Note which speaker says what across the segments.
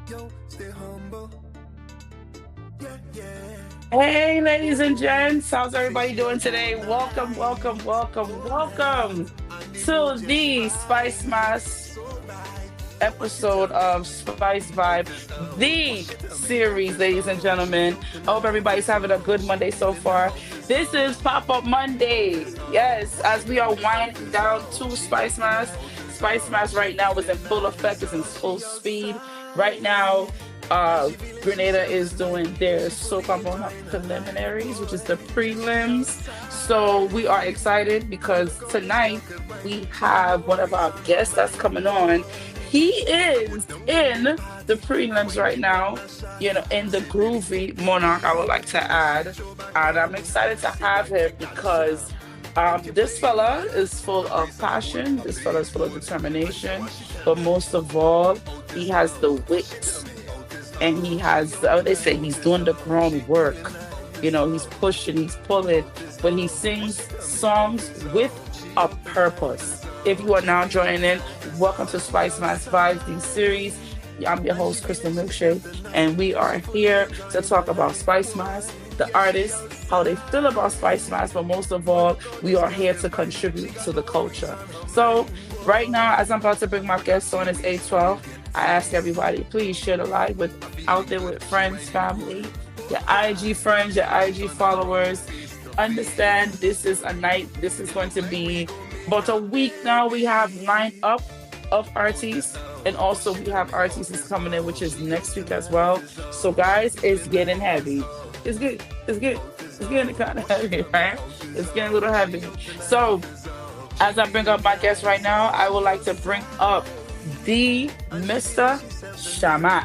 Speaker 1: Yo, stay humble. Yeah, yeah.
Speaker 2: Hey, ladies and gents, how's everybody doing today? Welcome, welcome, welcome, welcome to the Spice Mass episode of Spice Vibe, the series, ladies and gentlemen. I hope everybody's having a good Monday so far. This is Pop Up Monday. Yes, as we are winding down to Spice Mass. Spice Mass right now is in full effect, is in full speed. Right now, Grenada is doing their Soca Mona preliminaries, which is the prelims. So we are excited because tonight we have one of our guests that's coming on. He is in the prelims right now, in the Groovy Monarch, I would like to add. And I'm excited to have him because this fella is full of passion, this fella is full of determination, but most of all, he has the wit and he has, they say he's doing the groundwork. He's pushing, he's pulling, but he sings songs with a purpose. If you are now joining in, welcome to Spice Mass Vibes, the series. I'm your host, Kristen Milkshake, and we are here to talk about Spice Mass, the artists, how they feel about Spice Mass, but most of all, we are here to contribute to the culture. So, right now, as I'm about to bring my guests on, it's 8:12. I ask everybody, please share the live with out there with friends, family, your IG friends, your IG followers. Understand this is a night. This is going to be about a week now. We have lined up of artists, and also we have artists coming in, which is next week as well. So, guys, it's getting heavy. It's good. It's good. It's getting kind of heavy, right? It's getting a little heavy. So, as I bring up my guest right now, I would like to bring up the Mr. Shamak.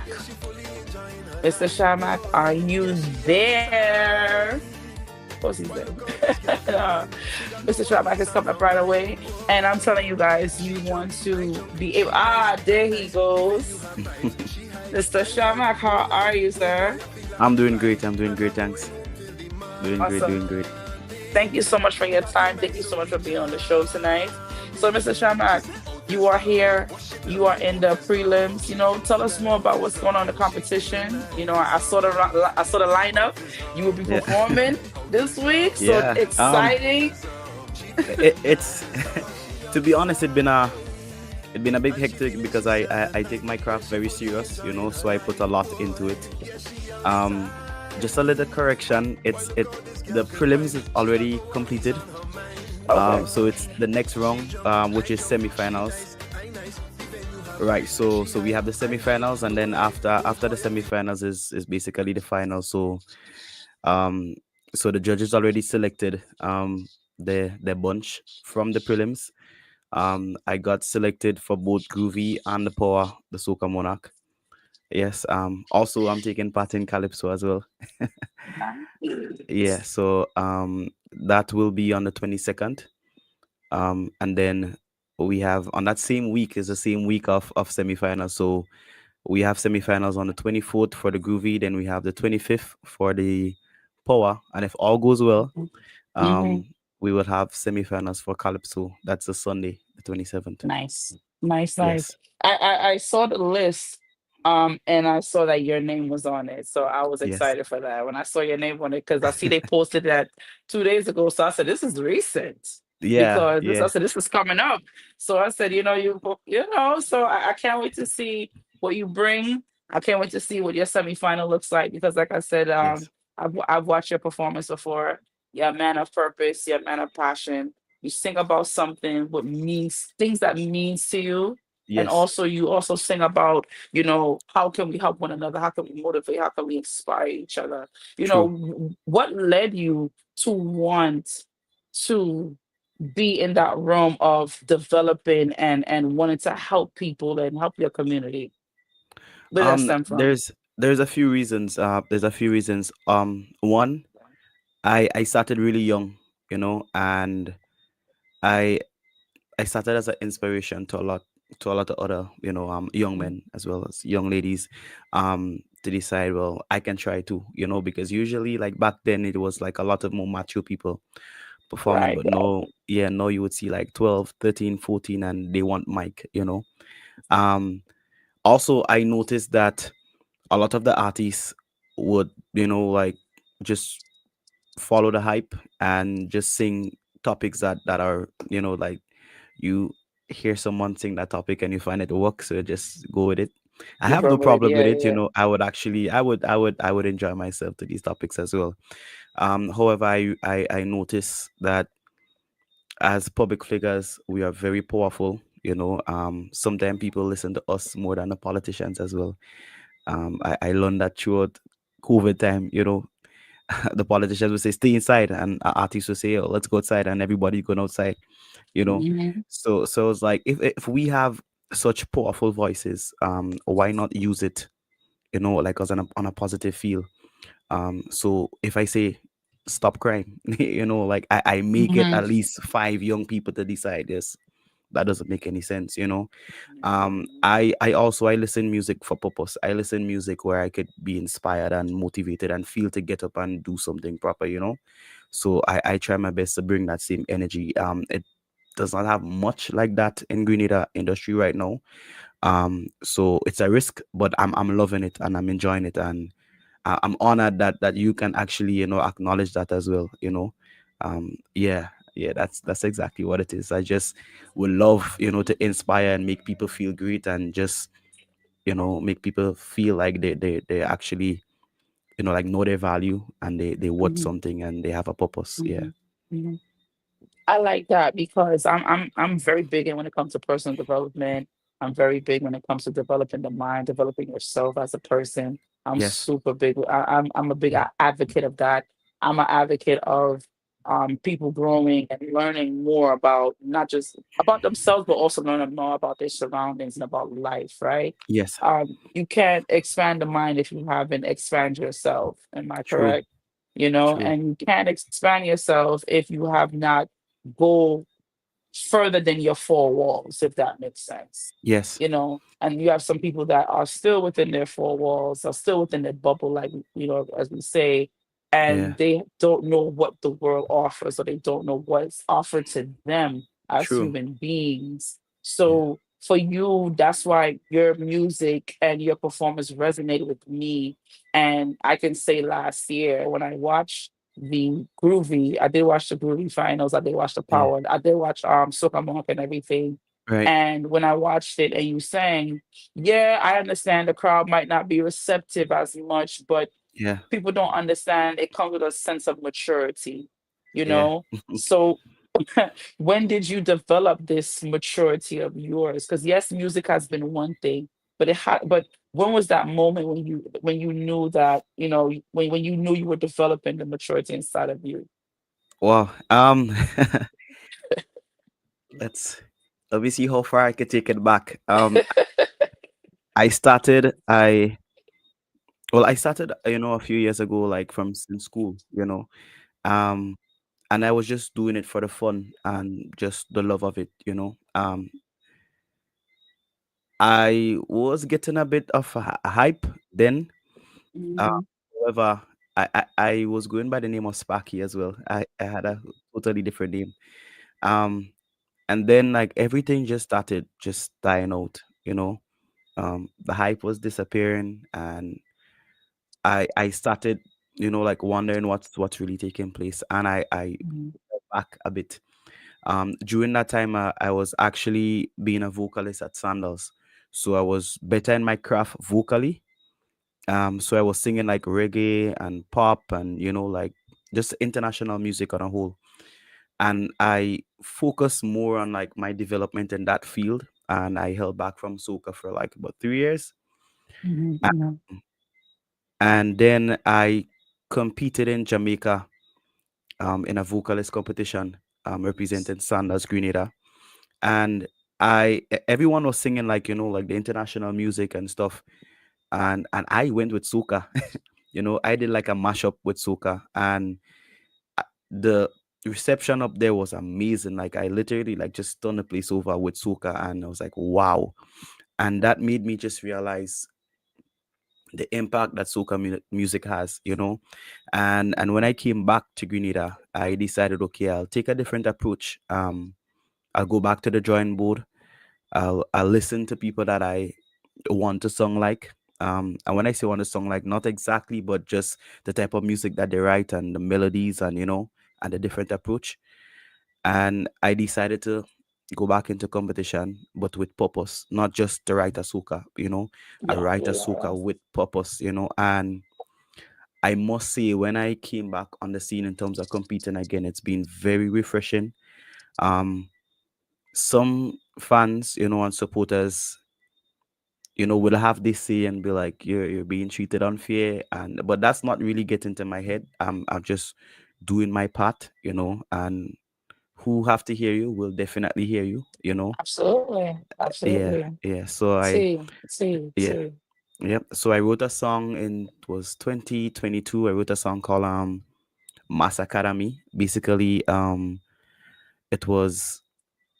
Speaker 2: Mr. Shamak, are you there? Of course he's there. Mr. Shamak is coming up right away. And I'm telling you guys, you want to be able. There he goes. Mr. Shamak, how are you, sir?
Speaker 3: I'm doing great. I'm doing great. Thanks. Doing great.
Speaker 2: Awesome.
Speaker 3: Doing great.
Speaker 2: Thank you so much for your time. Thank you so much for being on the show tonight. So, Mr. Shamak, you are here. You are in the prelims. Tell us more about what's going on in the competition. I saw the lineup. You will be
Speaker 3: Yeah.
Speaker 2: performing this week, so
Speaker 3: Yeah.
Speaker 2: exciting.
Speaker 3: It's to be honest, it been a big hectic because I take my craft very serious. So I put a lot into it. Um, just a little correction. The prelims is already completed.
Speaker 2: Okay.
Speaker 3: So it's the next round, which is semifinals. Right. So we have the semifinals, and then after the semifinals is basically the final. Um, so the judges already selected their bunch from the prelims. I got selected for both Groovy and the Power, the Soca Monarch. Yes. Also I'm taking part in Calypso as well. Yeah.
Speaker 2: Nice.
Speaker 3: So that will be on the 22nd. And then we have on that same week is the same week of semifinals. So we have semifinals on the 24th for the Groovy, then we have the 25th for the Power, and if all goes well,
Speaker 2: Hmm.
Speaker 3: um, we will have semifinals for Calypso. That's the Sunday, the 27th.
Speaker 2: Nice, nice, nice.
Speaker 3: Yes,
Speaker 2: I saw the list, and I saw that your name was on it, so I was
Speaker 3: yes,
Speaker 2: excited for that when I saw your name on it because I see they posted that 2 days ago. So I said, "This is recent,"
Speaker 3: yeah,
Speaker 2: because this I
Speaker 3: yeah,
Speaker 2: said this is coming up. So I said, So I can't wait to see what you bring. I can't wait to see what your semifinal looks like because, like I said,
Speaker 3: yes,
Speaker 2: I've watched your performance before. You're a man of purpose. You're a man of passion. You sing about something what means things that means to you, and
Speaker 3: yes.
Speaker 2: also you also sing about, how can we help one another, how can we motivate, how can we inspire each other.
Speaker 3: True.
Speaker 2: What led you to want to be in that realm of developing and wanting to help people and help your community? Where did that stem from?
Speaker 3: There's a few reasons. There's a few reasons. One, I started really young, and I I started as an inspiration to a lot of other young
Speaker 2: Mhm.
Speaker 3: men as well as young ladies, to decide, well, I can try too, because usually like back then it was like a lot of more mature people performing,
Speaker 2: Right.
Speaker 3: but no, yeah, no, you would see like 12, 13, 14, and they want mic. Um also I noticed that a lot of the artists would, like just follow the hype and just sing topics that are, like you hear someone sing that topic and you find it works, so just go with it. I
Speaker 2: You
Speaker 3: have no
Speaker 2: run with it.
Speaker 3: problem with
Speaker 2: Yeah,
Speaker 3: it.
Speaker 2: yeah.
Speaker 3: I would actually, I would enjoy myself to these topics as well. However, I notice that as public figures, we are very powerful. Sometimes people listen to us more than the politicians as well. I learned that throughout COVID time. The politicians would say stay inside, and artists would say, oh, let's go outside, and everybody going outside. you know
Speaker 2: Hmm.
Speaker 3: so it's like, if we have such powerful voices, why not use it, like us on a positive feel. So if I say stop crime, like I make it
Speaker 2: Hmm.
Speaker 3: at least five young people to decide this. That doesn't make any sense. I listen music for purpose. I listen music where I could be inspired and motivated and feel to get up and do something proper. So I try my best to bring that same energy. It does not have much like that in Grenada industry right now. So it's a risk, but I'm loving it and I'm enjoying it, and I'm honored that you can actually, acknowledge that as well. Yeah, yeah, that's exactly what it is. I just would love, to inspire and make people feel great, and just, make people feel like they actually, like know their value, and they worth
Speaker 2: Hmm.
Speaker 3: something, and they have a purpose. Yeah.
Speaker 2: Hmm. I like that because I'm very big in when it comes to personal development. I'm very big when it comes to developing the mind, developing yourself as a person. I'm
Speaker 3: Yes.
Speaker 2: super big. I'm a big advocate of that. I'm an advocate of people growing and learning more about not just about themselves, but also learning more about their surroundings and about life. Right?
Speaker 3: Yes.
Speaker 2: You can't expand the mind if you haven't expand yourself. Am I
Speaker 3: True.
Speaker 2: correct?
Speaker 3: True.
Speaker 2: And you can't expand yourself if you have not go further than your four walls, if that makes sense.
Speaker 3: Yes.
Speaker 2: And you have some people that are still within their four walls, are still within their bubble, like, as we say,
Speaker 3: Yeah.
Speaker 2: and they don't know what the world offers, or they don't know what's offered to them as
Speaker 3: True.
Speaker 2: human beings.
Speaker 3: Yeah.
Speaker 2: So for you, that's why your music and your performance resonated with me. And I can say last year when I watched I did watch the Groovy finals, I did watch the
Speaker 3: Yeah.
Speaker 2: Power, I did watch Soca Monk and everything.
Speaker 3: Right.
Speaker 2: And when I watched it and you sang, yeah, I understand the crowd might not be receptive as much, but
Speaker 3: Yeah.
Speaker 2: people don't understand. It comes with a sense of maturity, you
Speaker 3: Yeah.
Speaker 2: know? So when did you develop this maturity of yours? Because yes, music has been one thing, but when was that moment when you knew that, when you knew you were developing the maturity inside of you?
Speaker 3: Wow. let's let me see how far I can take it back. I started I well, I started, a few years ago, like from in school. Um and I was just doing it for the fun and just the love of it. I was getting a bit of a hype then. uh,
Speaker 2: Mhm.
Speaker 3: However, I was going by the name of Sparky as well. I had a totally different name. um and then, like, everything just started just dying out. The hype was disappearing, and I started, like, wondering what's really taking place, and I
Speaker 2: Mhm.
Speaker 3: went back a bit. During that time, I was actually being a vocalist at Sandals, so I was better in my craft vocally. So I was singing like reggae and pop, and, like, just international music on a whole. And I focused more on, like, my development in that field, and I held back from soca for like about 3 years.
Speaker 2: Mhm.
Speaker 3: A-
Speaker 2: Mhm.
Speaker 3: And then I competed in Jamaica, in a vocalist competition, representing Sanders Grenada. And everyone was singing, like, like the international music and stuff. And I went with soca. I did like a mashup with soca, and the reception up there was amazing. Like, I literally, like, just turned the place over with soca, and I was like, wow. And that made me just realize the impact that soca music has. And when I came back to Grenada, I decided, okay, I'll take a different approach. I'll go back to the drawing board. I'll listen to people that I want to song like. And when I say on the song, like not exactly, but just the type of music that they write and the melodies and and the different approach. And I decided to go back into competition, but with purpose, not just to write a soca, I
Speaker 2: Yeah,
Speaker 3: write a
Speaker 2: yeah, yeah.
Speaker 3: soca with purpose, and I must say, when I came back on the scene in terms of competing again, it's been very refreshing. Um, some fans, and supporters, will have this say and be like, you're being treated unfair, and but that's not really getting to my head. I'm just doing my part, and who have to hear you will definitely hear you.
Speaker 2: Absolutely,
Speaker 3: Yeah,
Speaker 2: absolutely.
Speaker 3: yeah. So
Speaker 2: See, see,
Speaker 3: yeah,
Speaker 2: see.
Speaker 3: yeah. So I wrote a song it was 2022. I wrote a song called Mass Academy. Basically, it was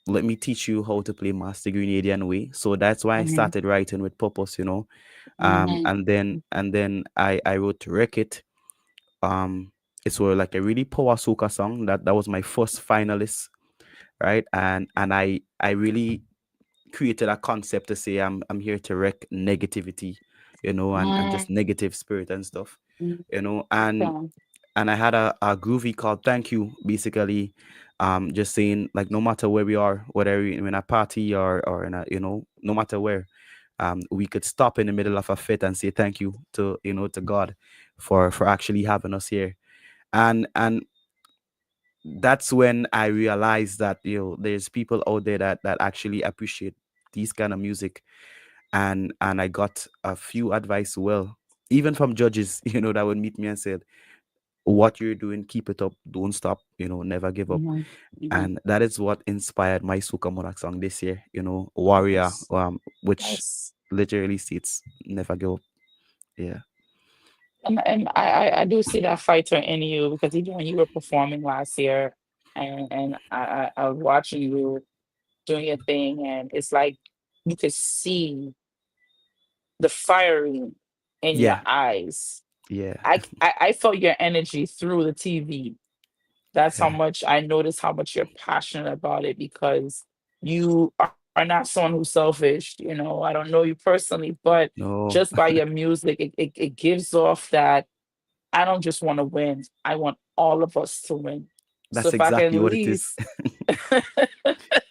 Speaker 3: let me teach you how to play Master Grenadian way. So that's why I
Speaker 2: Mm-hmm.
Speaker 3: started writing with purpose.
Speaker 2: Mm-hmm.
Speaker 3: And then I wrote Wreck It. It's were like a really power soca song. That was my first finalist, right? And I really created a concept to say I'm here to wreck negativity, and just negative spirit and stuff, and
Speaker 2: Okay.
Speaker 3: I had a groovy called Thank You, basically, just saying like no matter where we are, whether we're in a party or in a, no matter where, we could stop in the middle of a fit and say thank you to God for actually having us here. And that's when I realized that there's people out there that actually appreciate these kind of music, and I got a few advice, well, even from judges, that would meet me and said, what you're doing, keep it up, don't stop, never give up.
Speaker 2: Mm-hmm. Mm-hmm.
Speaker 3: And that is what inspired my Suka Morak song this year, Warrior,
Speaker 2: Nice,
Speaker 3: which
Speaker 2: nice.
Speaker 3: literally states never give up. Yeah.
Speaker 2: And I do see that fighter in you because even when you were performing last year, and I was watching you doing your thing, and it's like you could see the firing in your
Speaker 3: Yeah.
Speaker 2: eyes.
Speaker 3: Yeah.
Speaker 2: I felt your energy through the TV. That's how
Speaker 3: Yeah.
Speaker 2: much I noticed how much you're passionate about it because you are not someone who's selfish. I don't know you personally, but
Speaker 3: No,
Speaker 2: just by your music, it gives off that I don't just want to win. I want all of us to win. So
Speaker 3: that's
Speaker 2: if I can
Speaker 3: exactly
Speaker 2: at
Speaker 3: what it is.
Speaker 2: least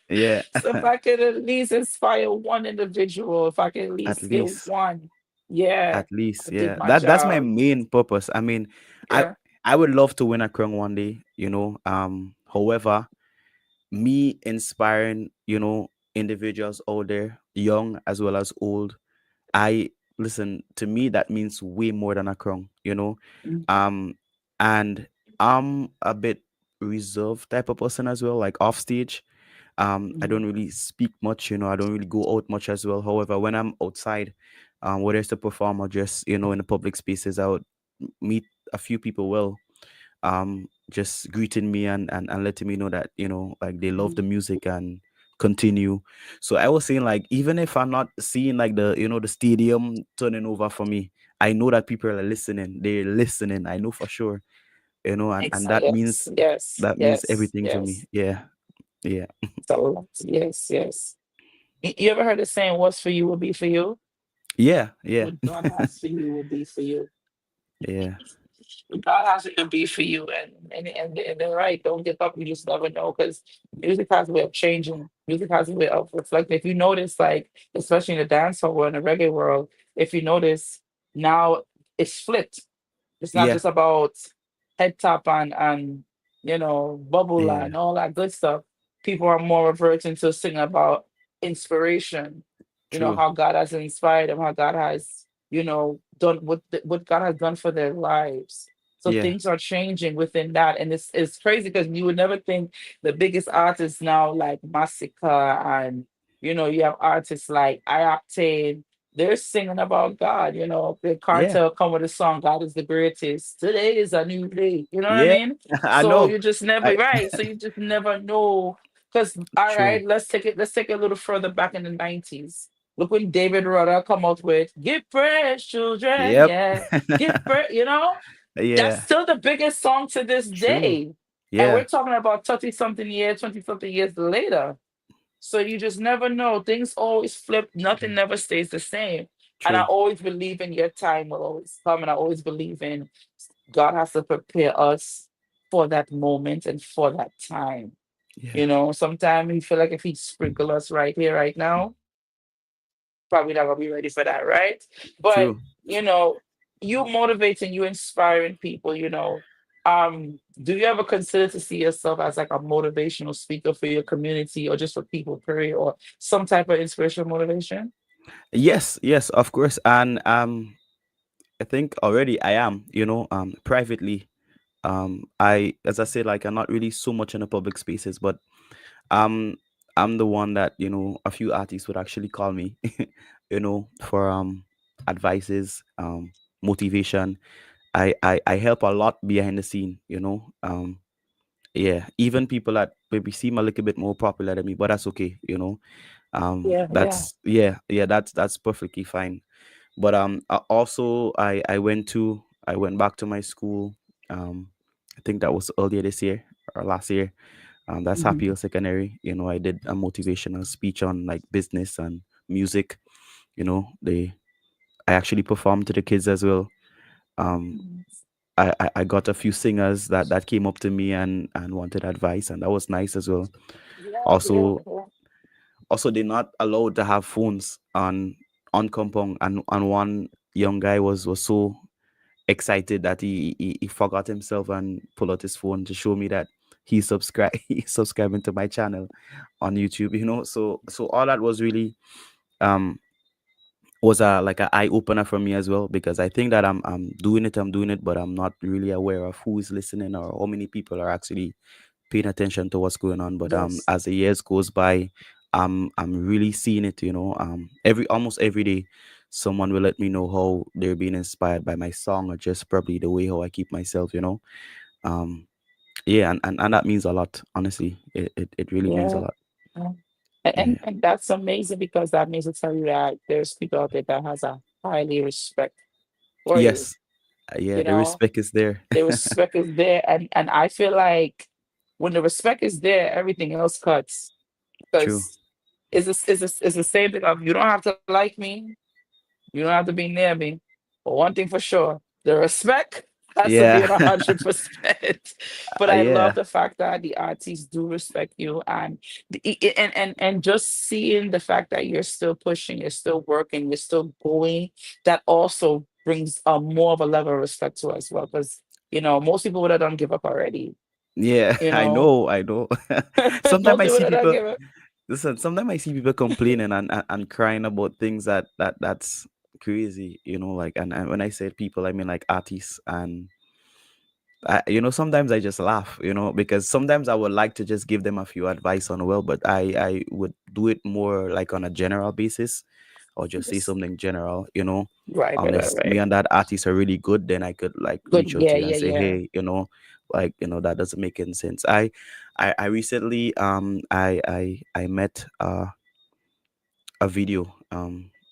Speaker 3: Yeah.
Speaker 2: so if I can at least inspire one individual, if I can at
Speaker 3: At
Speaker 2: least get
Speaker 3: least.
Speaker 2: one, yeah,
Speaker 3: At least,
Speaker 2: I did
Speaker 3: yeah.
Speaker 2: my
Speaker 3: That's my
Speaker 2: job.
Speaker 3: main purpose. I mean, I
Speaker 2: Yeah.
Speaker 3: I would love to win a crown one day, However, me inspiring, individuals out there, young as well as old. I listen, to me that means way more than a crown,
Speaker 2: Mm,
Speaker 3: Um and I'm a bit reserved type of person as well, like off stage. I
Speaker 2: mm,
Speaker 3: don't really speak much, I don't really go out much as well. However, when I'm outside, whether it's to perform or just, in the public spaces, I would meet a few people, well, just greeting me and letting me know that like they love the
Speaker 2: mm,
Speaker 3: music and continue. So I was saying, like, even if I'm not seeing like the stadium turning over for me, I know that people are listening, they're listening, I know for sure, and that
Speaker 2: Yes,
Speaker 3: means
Speaker 2: yes, yes,
Speaker 3: everything to me.
Speaker 2: yes.
Speaker 3: Yeah. Yeah.
Speaker 2: So yes, yes. You ever heard the saying, "What's for you will be for you"?
Speaker 3: Yeah. Yeah.
Speaker 2: What God has for you will be for you.
Speaker 3: Yeah.
Speaker 2: God has it to be for you, and they're right. Don't give up. You just never know because music has a way of changing. Music has a way of reflecting. If you notice, like especially in the dance hall or in the reggae world, if you notice now it's flipped. It's not
Speaker 3: Yeah.
Speaker 2: just about head top and bubble
Speaker 3: Yeah.
Speaker 2: and all that good stuff. People are more reverting to sing about inspiration.
Speaker 3: True.
Speaker 2: How God has inspired them, how God has done what God has done for their lives. So
Speaker 3: Yeah.
Speaker 2: things are changing within that, and it's crazy because you would never think the biggest artists now like Massacre and you have artists like iOctane, they're singing about God. The
Speaker 3: Yeah.
Speaker 2: cartel come with a song, God is the greatest. Today is a new day. You know what I
Speaker 3: Yeah.
Speaker 2: mean?
Speaker 3: I
Speaker 2: So
Speaker 3: know.
Speaker 2: you just never
Speaker 3: I
Speaker 2: right. So you just never know. Because all
Speaker 3: True.
Speaker 2: right, let's take it a little further back in the 90s. Look when David Rudder come out with Give Praise Children,
Speaker 3: Yep.
Speaker 2: yeah. Give praise, that's
Speaker 3: Yeah.
Speaker 2: still the biggest song to this
Speaker 3: True.
Speaker 2: day. And we're
Speaker 3: Yeah.
Speaker 2: talking about 30 something years, 20 something years later. So you just never know. Things always flip. Nothing never stays the same. And I
Speaker 3: True.
Speaker 2: always believe in your time will always come, and I always believe in God has to prepare us for that moment and for that time.
Speaker 3: Yeah.
Speaker 2: You know, sometimes we feel like if He sprinkle us right here, right now, probably not gonna be ready for that, right? But
Speaker 3: True.
Speaker 2: you know, you motivating, you inspiring people, you know. Do you ever consider to see yourself as like a motivational speaker for your community or just for people, period, or some type of inspirational motivation?
Speaker 3: Yes, yes, of course. And I think already I am, privately. I, as I said, like I'm not really so much in the public spaces, but um I'm the one that, a few artists would actually call me, for advices, motivation. I help a lot behind the scene, yeah, even people that maybe seem a little bit more popular than me, but that's okay,
Speaker 2: Yeah, yeah.
Speaker 3: that's, yeah, that's perfectly fine. But also I went back to my school. I think that was earlier this year or last year. That's Happy
Speaker 2: Mhm.
Speaker 3: Hill Secondary. I did a motivational speech on like business and music. They I actually performed to the kids as well. Um,
Speaker 2: Mhm.
Speaker 3: I got a few singers that came up to me and wanted advice, and that was nice as well.
Speaker 2: Yeah, yeah,
Speaker 3: Also,
Speaker 2: yeah.
Speaker 3: they're not allowed to have phones on compound, and one young guy was so excited that he forgot himself and pulled out his phone to show me that he's subscribing to my channel on YouTube. So all that was really um was a like an eye opener for me as well, because I think that I'm doing it, but I'm not really aware of who is listening or how many people are actually paying attention to what's going on. But
Speaker 2: Yes.
Speaker 3: as the years goes by, I'm really seeing it. Every almost every day, someone will let me know how they're being inspired by my song, or just probably the way how I keep myself. Um, yeah, and that means a lot. Honestly, it really means a
Speaker 2: Yeah.
Speaker 3: lot.
Speaker 2: Yeah. And,
Speaker 3: Yeah.
Speaker 2: and that's amazing because that means to tell you that there's people out there that has a highly respect for you.
Speaker 3: Yes. Yeah.
Speaker 2: You
Speaker 3: The
Speaker 2: know,
Speaker 3: respect is there.
Speaker 2: the respect is there, and I feel like when the respect is there, everything else cuts.
Speaker 3: True.
Speaker 2: Because it's the same thing of you don't have to like me, you don't have to be near me. But one thing for sure, the respect has to be
Speaker 3: Yeah.
Speaker 2: at 100%. But I love
Speaker 3: Yeah.
Speaker 2: the fact that the artists do respect you, and and just seeing the fact that you're still pushing, you're still working, you're still going, that also brings more of a level of respect to us as well. Because most people would have done give up already.
Speaker 3: Yeah.
Speaker 2: You
Speaker 3: I
Speaker 2: know,
Speaker 3: know. I know. Sometimes
Speaker 2: most
Speaker 3: I
Speaker 2: people
Speaker 3: see
Speaker 2: would have done
Speaker 3: people.
Speaker 2: give up.
Speaker 3: Listen, sometimes I see people complaining and crying about things that's crazy, like, and when I said people, I mean like artists. And sometimes I just laugh, because sometimes I would like to just give them a few advice on, well, but I would do it more like on a general basis, or just say
Speaker 2: Yes.
Speaker 3: something general,
Speaker 2: Right, right, right,
Speaker 3: unless me
Speaker 2: right.
Speaker 3: and that artist are really good, then I could like
Speaker 2: Good.
Speaker 3: reach out
Speaker 2: Yeah,
Speaker 3: to you and
Speaker 2: yeah,
Speaker 3: say,
Speaker 2: yeah.
Speaker 3: hey, like, that doesn't make any sense. I recently I met a video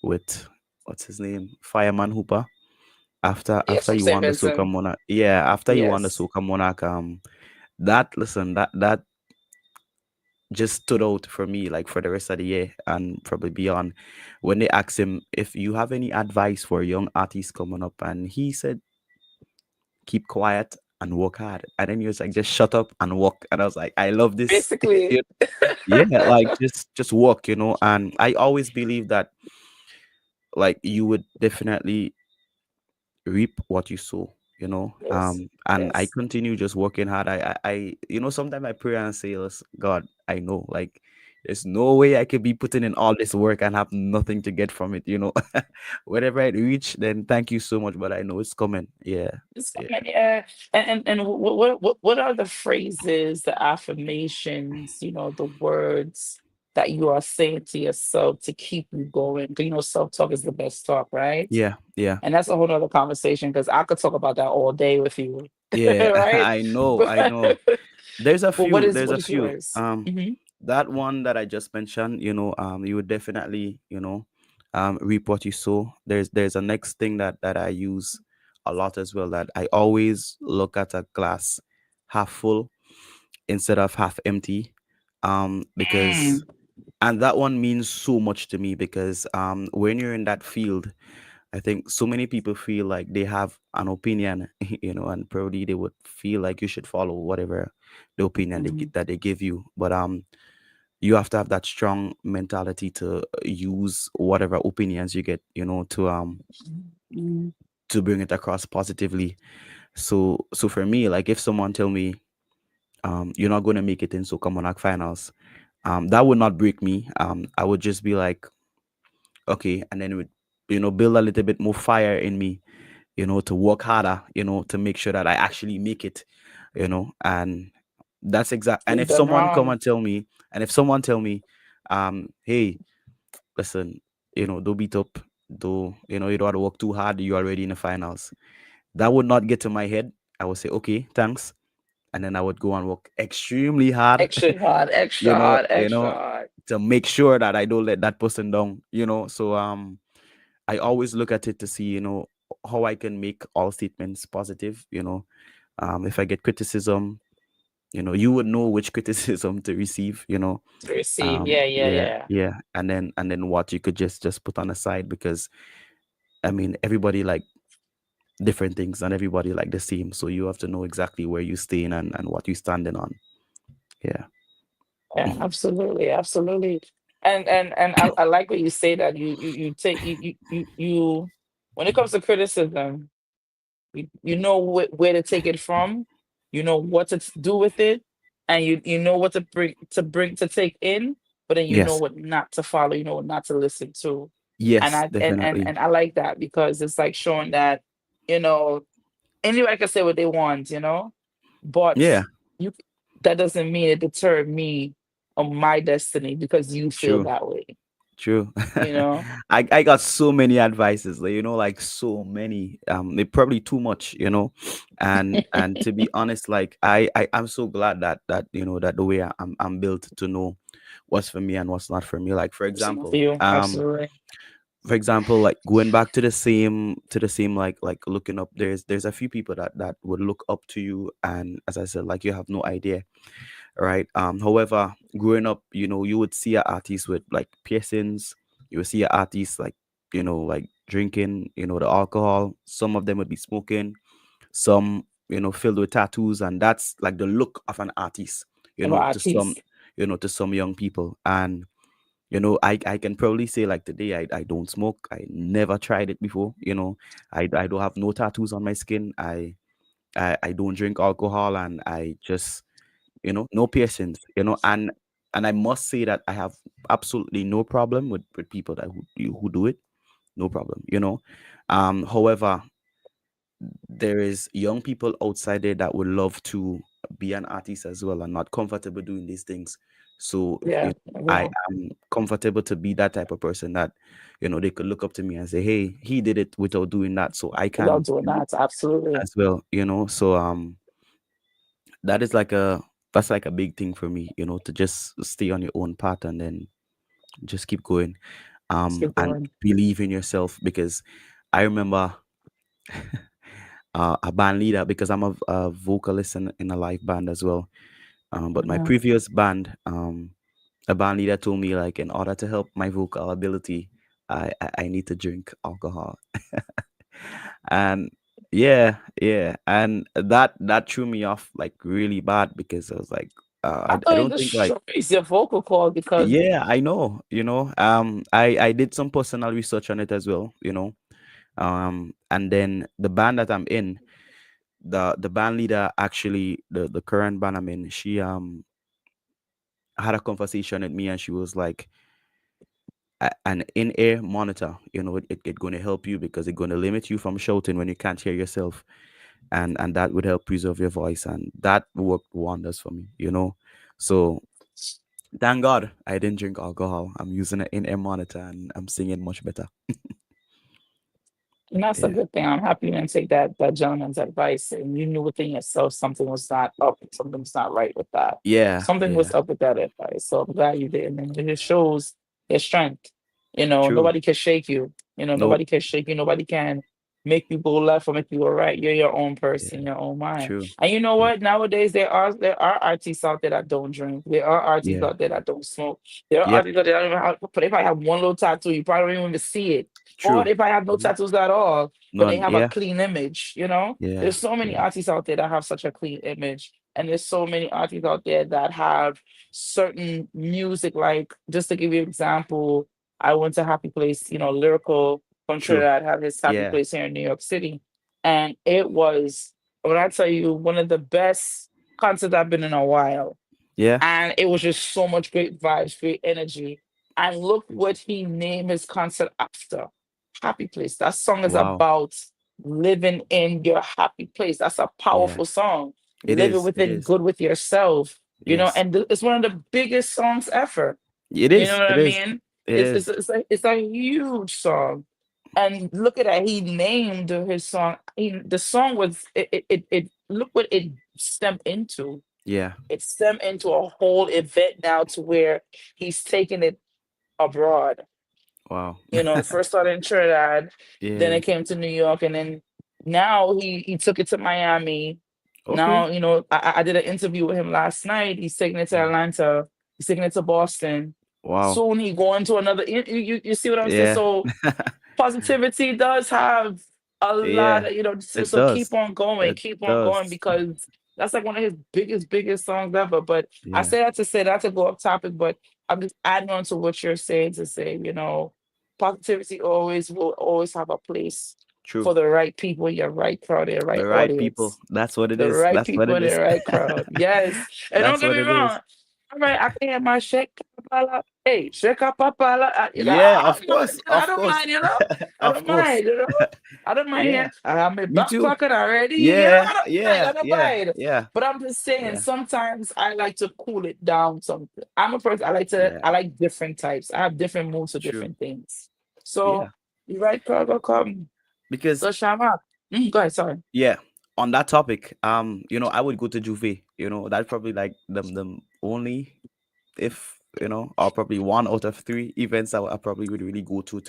Speaker 3: with, what's his name, Fireman Hooper,
Speaker 2: Yes,
Speaker 3: after
Speaker 2: from
Speaker 3: you
Speaker 2: St.
Speaker 3: won the Soca
Speaker 2: Vincent.
Speaker 3: Monarch. Yeah, after you won the
Speaker 2: Yes.
Speaker 3: Soca Monarch, that, listen, that just stood out for me, like, for the rest of the year and probably beyond, when they asked him if you have any advice for young artists coming up, and he said, keep quiet and work hard. And then he was like, just shut up and work. And I was like, I love this.
Speaker 2: Basically,
Speaker 3: Yeah, like, just work, and I always believe that, like, you would definitely reap what you sow,
Speaker 2: yes,
Speaker 3: and I
Speaker 2: yes.
Speaker 3: continue just working hard. Sometimes I pray and say, "Yes, God, I know, like, there's no way I could be putting in all this work and have nothing to get from it. Whenever I reach, then thank you so much, but I know it's coming. Yeah.
Speaker 2: It's
Speaker 3: Yeah.
Speaker 2: coming, yeah. And what are the phrases, the affirmations, the words that you are saying to yourself to keep you going? Because self-talk is the best talk, right?
Speaker 3: Yeah. Yeah.
Speaker 2: And that's a whole other conversation because I could talk about that all day with you,
Speaker 3: Yeah.
Speaker 2: right?
Speaker 3: I know, I
Speaker 2: But,
Speaker 3: know. There's a
Speaker 2: but what
Speaker 3: few.
Speaker 2: is
Speaker 3: There's
Speaker 2: what
Speaker 3: a
Speaker 2: is
Speaker 3: few.
Speaker 2: yours? Hmm.
Speaker 3: That one that I just mentioned, you would definitely, reap what you sow. There's a next thing that I use a lot as well, that I always look at a glass half full instead of half empty. Because
Speaker 2: Mm.
Speaker 3: And that one means so much to me because when you're in that field, I think so many people feel like they have an opinion, and probably they would feel like you should follow whatever the opinion
Speaker 2: Mhm.
Speaker 3: that they give you. But you have to have that strong mentality to use whatever opinions you get,
Speaker 2: Mhm.
Speaker 3: to bring it across positively. So for me, like if someone tell me, you're not going to make it in so Comonac finals, that would not break me. I would just be like, okay, and then it would, build a little bit more fire in me, to work harder, to make sure that I actually make it, and that's exact. And
Speaker 2: You've
Speaker 3: if
Speaker 2: done
Speaker 3: someone come
Speaker 2: wrong.
Speaker 3: and tell me, hey, listen, don't beat up, do you don't have to work too hard, you're already in the finals. That would not get to my head. I would say, okay, thanks, and then I would go and work extremely hard,
Speaker 2: Extra hard, extra
Speaker 3: you know,
Speaker 2: hard,
Speaker 3: you
Speaker 2: extra
Speaker 3: know,
Speaker 2: hard.
Speaker 3: to make sure that I don't let that person down, So I always look at it to see, how I can make all statements positive, if I get criticism, you would know which criticism to receive,
Speaker 2: To receive. Yeah, yeah,
Speaker 3: yeah,
Speaker 2: yeah.
Speaker 3: yeah, and then what you could just put on the side, because I mean everybody like different things and everybody like the same, so you have to know exactly where you staying and what you standing on. Yeah.
Speaker 2: Yeah, absolutely, absolutely. And I like what you say that you take you when it comes to criticism, you know where to take it from, you know what to do with it, and you know what to take in, but then you know
Speaker 3: Yes.
Speaker 2: what not to follow, you know what not to listen to. And
Speaker 3: Yes,
Speaker 2: I
Speaker 3: definitely.
Speaker 2: and I like that because it's like showing that, you know, anybody can say what they want, but
Speaker 3: Yeah.
Speaker 2: you that doesn't mean it deterred me on my destiny because you feel
Speaker 3: True.
Speaker 2: that way,
Speaker 3: True.
Speaker 2: you know?
Speaker 3: I got so many advices, like, like so many. They probably too much, and to be honest, like I'm so glad that that the way I'm built to know what's for me and what's not for me. Like
Speaker 2: For you, absolutely.
Speaker 3: for example, like going back to the same like looking up. There's a few people that would look up to you, and as I said, like you have no idea, right? However, growing up, you would see an artist with like piercings, you would see an artist like, like drinking, the alcohol. Some of them would be smoking, some, filled with tattoos, and that's like the look of an artist,
Speaker 2: About
Speaker 3: to some,
Speaker 2: artists.
Speaker 3: young people. And I can probably say like today I don't smoke. I never tried it before, I don't have no tattoos on my skin. I don't drink alcohol, and I just, no piercings, and I must say that I have absolutely no problem with people that who do it, no problem, however, there is young people outside there that would love to be an artist as well and not comfortable doing these things. So
Speaker 2: Yeah,
Speaker 3: I
Speaker 2: yeah.
Speaker 3: am comfortable to be that type of person that, they could look up to me and say, hey, he did it without doing that, so I
Speaker 2: Without
Speaker 3: can
Speaker 2: doing
Speaker 3: do it
Speaker 2: that, absolutely.
Speaker 3: as well, so that is like that's like a big thing for me, to just stay on your own path and then just keep going,
Speaker 2: Let's keep
Speaker 3: and
Speaker 2: going.
Speaker 3: believe in yourself. Because I remember a band leader, because I'm a vocalist in a live band as well. But my
Speaker 2: Uh-huh.
Speaker 3: previous band, a band leader told me, like, in order to help my vocal ability, I need to drink alcohol. And yeah, and that threw me off like really bad, because I was like,
Speaker 2: I
Speaker 3: I
Speaker 2: thought it
Speaker 3: don't think like,
Speaker 2: destroys your vocal cord because
Speaker 3: yeah, I know, I did some personal research on it as well, and then the band that I'm in, the band leader, actually, the current band I'm in, she had a conversation with me, and she was like, an in-ear monitor, it going to help you, because it's going to limit you from shouting when you can't hear yourself, and that would help preserve your voice, and that worked wonders for me, so thank God I didn't drink alcohol. I'm using an in-ear monitor, and I'm singing much better.
Speaker 2: and that's a
Speaker 3: Yeah.
Speaker 2: good thing. I'm happy you didn't take that gentleman's advice and you knew within yourself something was not up, something's not right with that.
Speaker 3: Yeah.
Speaker 2: Something was
Speaker 3: Yeah.
Speaker 2: up with that advice. So I'm glad you did. And it just shows your strength.
Speaker 3: True.
Speaker 2: Nobody can shake you.
Speaker 3: Nope.
Speaker 2: Nobody can shake you. Nobody can. make you go left or make you go right. You're your own
Speaker 3: Yeah.
Speaker 2: person, your own mind.
Speaker 3: True.
Speaker 2: And you know
Speaker 3: True.
Speaker 2: what? Nowadays there are artists out there that don't drink. There are artists
Speaker 3: Yeah.
Speaker 2: out there that don't smoke. There are
Speaker 3: Yep.
Speaker 2: artists out there that don't even have, but if I have one little tattoo, you probably don't even see it. Or
Speaker 3: True.
Speaker 2: if I have no
Speaker 3: Mhm.
Speaker 2: tattoos at all, but they
Speaker 3: None.
Speaker 2: have a
Speaker 3: Yeah.
Speaker 2: clean image, you know?
Speaker 3: Yeah.
Speaker 2: There's so many
Speaker 3: Yeah.
Speaker 2: artists out there that have such a clean image. And there's so many artists out there that have certain music, like just to give you an example, I went to Happy Place, Lyrical from
Speaker 3: True.
Speaker 2: Trinidad had his Happy
Speaker 3: Yeah.
Speaker 2: Place here in New York City. And it was, when I tell you, one of the best concerts I've been in a while.
Speaker 3: Yeah.
Speaker 2: And it was just so much great vibes, great energy. And look what he named his concert after. Happy Place. That song is
Speaker 3: Wow.
Speaker 2: about living in your happy place. That's a
Speaker 3: Yeah.
Speaker 2: powerful song.
Speaker 3: It
Speaker 2: Living
Speaker 3: is. It
Speaker 2: within
Speaker 3: is.
Speaker 2: good with yourself,
Speaker 3: Yes.
Speaker 2: and it's one of the biggest songs ever.
Speaker 3: It
Speaker 2: You know
Speaker 3: is.
Speaker 2: what
Speaker 3: It
Speaker 2: I
Speaker 3: is.
Speaker 2: mean?
Speaker 3: It
Speaker 2: It's it's
Speaker 3: is.
Speaker 2: it's a, it's a huge song. And look at that. He named his song. The song was it look what it stemmed into.
Speaker 3: Yeah.
Speaker 2: It stemmed into a whole event now to where he's taking it abroad.
Speaker 3: Wow.
Speaker 2: It first started in Trinidad, then
Speaker 3: Yeah.
Speaker 2: it came to New York, and then now he took it to Miami.
Speaker 3: Okay.
Speaker 2: Now, I did an interview with him last night. He's taking it to
Speaker 3: Mm.
Speaker 2: Atlanta. He's taking it to Boston.
Speaker 3: Wow.
Speaker 2: Soon he going to another. You see what I'm saying?
Speaker 3: Yeah.
Speaker 2: So positivity does have a lot
Speaker 3: Yeah.
Speaker 2: of,
Speaker 3: It
Speaker 2: so
Speaker 3: does.
Speaker 2: keep
Speaker 3: It
Speaker 2: on going
Speaker 3: does.
Speaker 2: because that's like one of his biggest songs ever. But I
Speaker 3: Yeah.
Speaker 2: say that to say not to go off topic, but I'm just adding on to what you're saying to say, positivity always will always have a place
Speaker 3: True.
Speaker 2: for the right people in your right crowd, your right
Speaker 3: The right people.
Speaker 2: audience.
Speaker 3: That's what it
Speaker 2: The
Speaker 3: is.
Speaker 2: right
Speaker 3: That's what
Speaker 2: people
Speaker 3: it
Speaker 2: in the
Speaker 3: is.
Speaker 2: right crowd. Yes. And don't
Speaker 3: That's
Speaker 2: get
Speaker 3: what
Speaker 2: me
Speaker 3: it is.
Speaker 2: wrong. All right, I can have my shake papala. Hey, shake papala.
Speaker 3: Yeah,
Speaker 2: I
Speaker 3: of
Speaker 2: don't
Speaker 3: course.
Speaker 2: mind. I
Speaker 3: Of
Speaker 2: don't
Speaker 3: course.
Speaker 2: mind, I
Speaker 3: Of
Speaker 2: don't
Speaker 3: course.
Speaker 2: mind, I don't mind
Speaker 3: Yeah.
Speaker 2: here. I have my
Speaker 3: Me
Speaker 2: back
Speaker 3: too.
Speaker 2: pocket already.
Speaker 3: Yeah.
Speaker 2: I don't mind. I
Speaker 3: Yeah.
Speaker 2: don't
Speaker 3: Yeah.
Speaker 2: mind.
Speaker 3: Yeah.
Speaker 2: But I'm just saying,
Speaker 3: Yeah.
Speaker 2: sometimes I like to cool it down something. I'm a person,
Speaker 3: Yeah.
Speaker 2: I like different types. I have different moods for
Speaker 3: True.
Speaker 2: different things.
Speaker 3: Yeah.
Speaker 2: So, you right crowd will come.
Speaker 3: Because
Speaker 2: So, Shama. Go ahead, sorry.
Speaker 3: yeah, on that topic, I would go to Juve. That's probably like the only, if or probably one out of three events I probably would really go to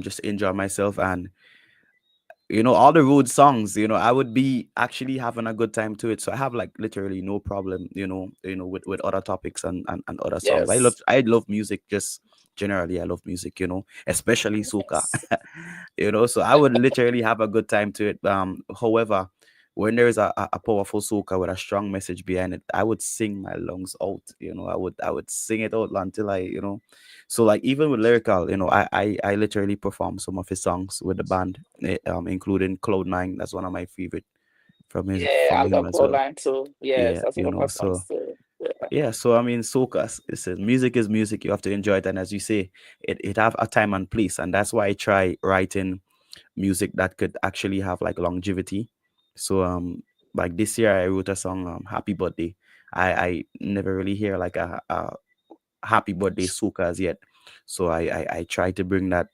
Speaker 3: just enjoy myself. And all the road songs, I would be actually having a good time to it. So I have like literally no problem, with other topics and other songs.
Speaker 2: Yes.
Speaker 3: I love music, just generally I love music, especially soca.
Speaker 2: Yes.
Speaker 3: So I would literally have a good time to it. However, when there is a powerful soca with a strong message behind it, I would sing my lungs out. I would sing it out until so like even with lyrical, I literally perform some of his songs with the band, including Cloud9. That's one of my favorite
Speaker 2: Yeah,
Speaker 3: from
Speaker 2: I
Speaker 3: him
Speaker 2: love
Speaker 3: as well.
Speaker 2: Line too. Yes,
Speaker 3: Yeah,
Speaker 2: that's one of my
Speaker 3: so
Speaker 2: songs too. Yeah.
Speaker 3: yeah, so I mean, soca, it's music is music. You have to enjoy it, and as you say, it have a time and place, and that's why I try writing music that could actually have like longevity. So like this year I wrote a song, Happy Birthday. I never really hear like a happy birthday soca as yet. So I tried to bring that,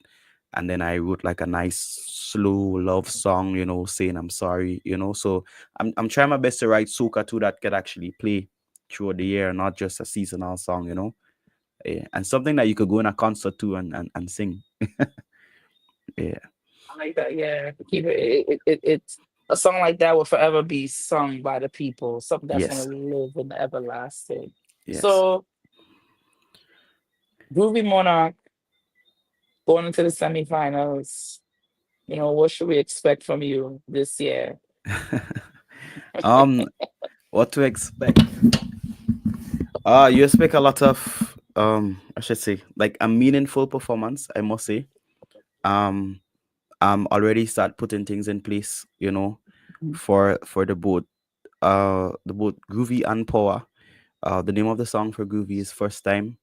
Speaker 3: and then I wrote like a nice slow love song, saying I'm sorry, So I'm trying my best to write soca too that could actually play throughout the year, not just a seasonal song. Yeah. And something that you could go in a concert to and sing. Yeah.
Speaker 2: I like that. Yeah, keep it's a song like that will forever be sung by the people. Something that's gonna
Speaker 3: Yes.
Speaker 2: live in the everlasting.
Speaker 3: Yes.
Speaker 2: So, Groovy Monarch going into the semifinals. What should we expect from you this year?
Speaker 3: um, what to expect? You expect a lot of I should say like a meaningful performance, I must say. Um, already start putting things in place,
Speaker 2: Mhm.
Speaker 3: for the both Groovy and Power. The name of the song for Groovy is First Time.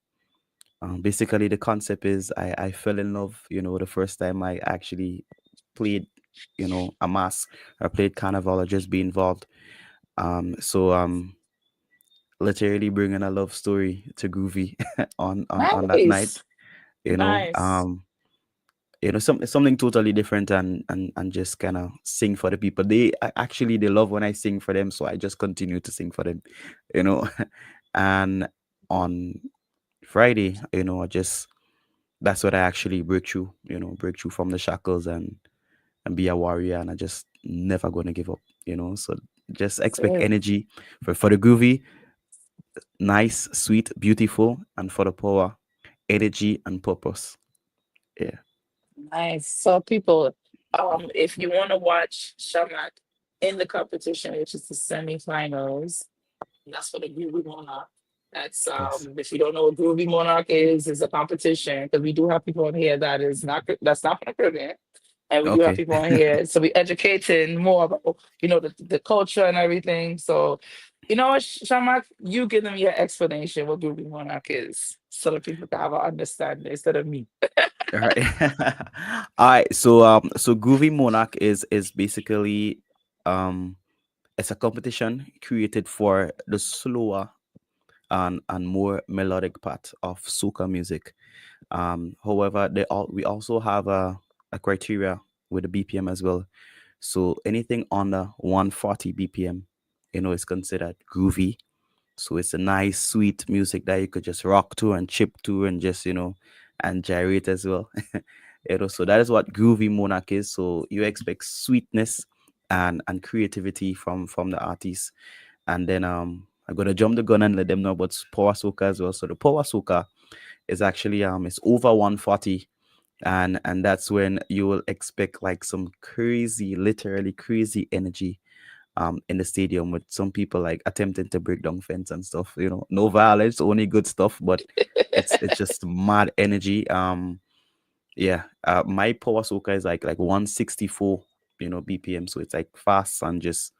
Speaker 3: Basically the concept is I fell in love, the first time I actually played, a mass or played carnival or just be involved. So literally bringing a love story to Groovy on that night,
Speaker 2: Nice,
Speaker 3: you know.
Speaker 2: nice.
Speaker 3: Um something totally different, and just kind of sing for the people. Actually they love when I sing for them, so I just continue to sing for them, you know. And on Friday, I just that's what I actually break through from the shackles, and and be a warrior, and I just never gonna give up. So just
Speaker 2: That's
Speaker 3: expect
Speaker 2: it.
Speaker 3: energy for the groovy, nice, sweet, beautiful, and for the power, energy and purpose. Yeah.
Speaker 2: Nice. So people, if you want to watch Shamak in the competition, which is the semifinals, that's for the Groovy Monarch. That's
Speaker 3: Yes.
Speaker 2: if you don't know what Groovy Monarch is a competition because we do have people on here that's not from the Caribbean. And we do have
Speaker 3: Okay.
Speaker 2: people on here. So we educating more about, the culture and everything. So, Shamak, you give them your explanation what Groovy Monarch is so that people can have an understanding instead of me.
Speaker 3: All right. All right. So Groovy Monarch is basically um it's a competition created for the slower and more melodic part of soca music. However, we also have a criteria with the BPM as well. So anything under 140 BPM, is considered groovy. So it's a nice, sweet music that you could just rock to and chip to and just, and gyrate as well. So that is what groovy monarch is. So you expect sweetness and creativity from the artist. And then I'm gonna jump the gun and let them know about power soca as well. So the power soca is actually it's over 140, and that's when you will expect like some crazy, literally crazy energy in the stadium with some people like attempting to break down fence and stuff. No violence, only good stuff, but it's just mad energy. Yeah, my power soca is like 164, BPM. So it's like fast and just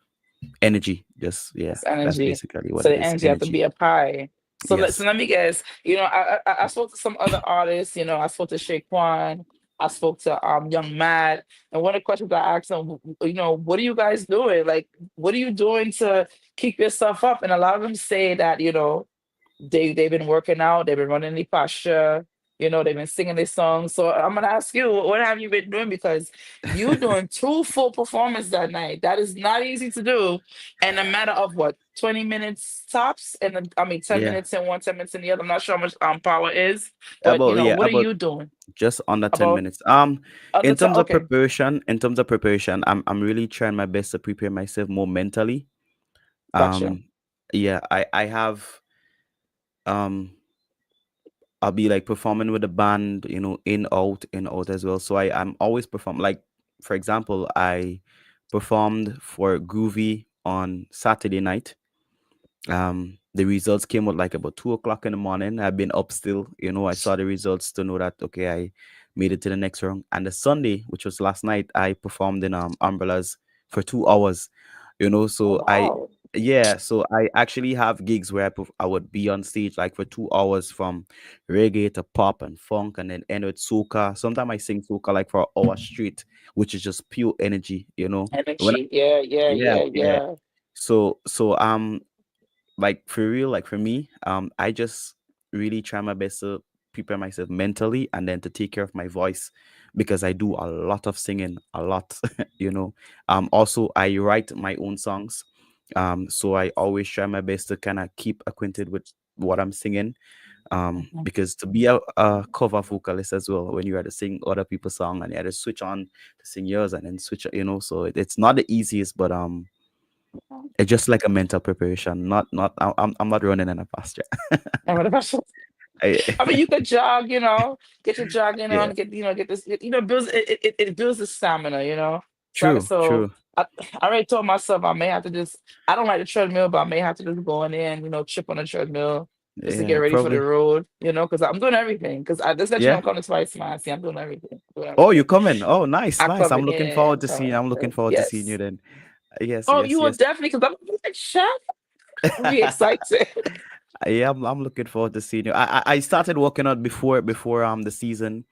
Speaker 3: energy. Just yeah,
Speaker 2: It's
Speaker 3: that's
Speaker 2: energy.
Speaker 3: basically what
Speaker 2: So
Speaker 3: it
Speaker 2: the
Speaker 3: is.
Speaker 2: energy have to
Speaker 3: Energy.
Speaker 2: be up high. So
Speaker 3: Yes.
Speaker 2: let me guess. I spoke to some other artists. I spoke to Shaquan. I spoke to Young Mad, and one of the questions I asked them, what are you guys doing? Like, what are you doing to keep yourself up? And a lot of them say that they've been working out, they've been running the posture, they've been singing their songs. So I'm gonna ask you, what have you been doing? Because you doing two full performances that night. That is not easy to do. And a matter of what, 20 minutes tops? And then, I mean 10
Speaker 3: Yeah.
Speaker 2: minutes in one, 10 minutes in the other. I'm not sure how much power is, but
Speaker 3: About yeah,
Speaker 2: what are
Speaker 3: about
Speaker 2: you doing?
Speaker 3: just under 10
Speaker 2: About
Speaker 3: minutes.
Speaker 2: other
Speaker 3: In
Speaker 2: time?
Speaker 3: terms of
Speaker 2: Okay,
Speaker 3: preparation, I'm really trying my best to prepare myself more mentally.
Speaker 2: gotcha.
Speaker 3: Um, yeah, I have um I'll be like performing with the band, in out as well. So I'm always perform like, for example, I performed for Groovy on Saturday night. The results came out like about 2 o'clock in the morning. I've been up still, I saw the results to know that okay, I made it to the next round. And the Sunday, which was last night, I performed in umbrellas for 2 hours.
Speaker 2: Oh
Speaker 3: So
Speaker 2: wow.
Speaker 3: I actually have gigs where I would be on stage like for 2 hours from reggae to pop and funk, and then end with soca. Sometimes I sing soca like for an hour straight, which is just pure energy. When
Speaker 2: Energy. Yeah, yeah,
Speaker 3: yeah,
Speaker 2: yeah,
Speaker 3: yeah.
Speaker 2: yeah.
Speaker 3: So like for real, like for me, I just really try my best to prepare myself mentally and then to take care of my voice, because I do a lot of singing, a lot. Also I write my own songs, so I always try my best to kind of keep acquainted with what I'm singing,
Speaker 2: Mhm.
Speaker 3: because to be a cover vocalist as well, when you had to sing other people's song and you had to switch on to sing yours and then switch, so it's not the easiest, but it's just like a mental preparation. Not I'm not running in a pasture.
Speaker 2: And what about
Speaker 3: I,
Speaker 2: I mean, you could jog, get your jogging
Speaker 3: yeah,
Speaker 2: on, get this, builds it builds the stamina, So
Speaker 3: true,
Speaker 2: so
Speaker 3: true.
Speaker 2: I already told myself I may have to just I don't like the treadmill, but I may have to just go in there and chip on the treadmill just to get
Speaker 3: Yeah,
Speaker 2: ready for the
Speaker 3: probably.
Speaker 2: road, because I'm doing everything. Because I just let you know
Speaker 3: Yeah.
Speaker 2: I'm coming twice, man. See, I'm doing everything. Doing
Speaker 3: Oh, you
Speaker 2: everything.
Speaker 3: coming? Oh, nice,
Speaker 2: I
Speaker 3: nice.
Speaker 2: come
Speaker 3: I'm
Speaker 2: in,
Speaker 3: looking
Speaker 2: yeah,
Speaker 3: forward
Speaker 2: I'm
Speaker 3: to seeing.
Speaker 2: coming.
Speaker 3: I'm looking forward to seeing you
Speaker 2: Yes.
Speaker 3: then. Yes,
Speaker 2: Oh,
Speaker 3: yes,
Speaker 2: you will
Speaker 3: yes.
Speaker 2: definitely because I'm like, shut. I'm really excited.
Speaker 3: Yeah, I'm looking forward to seeing you. I started working out before the season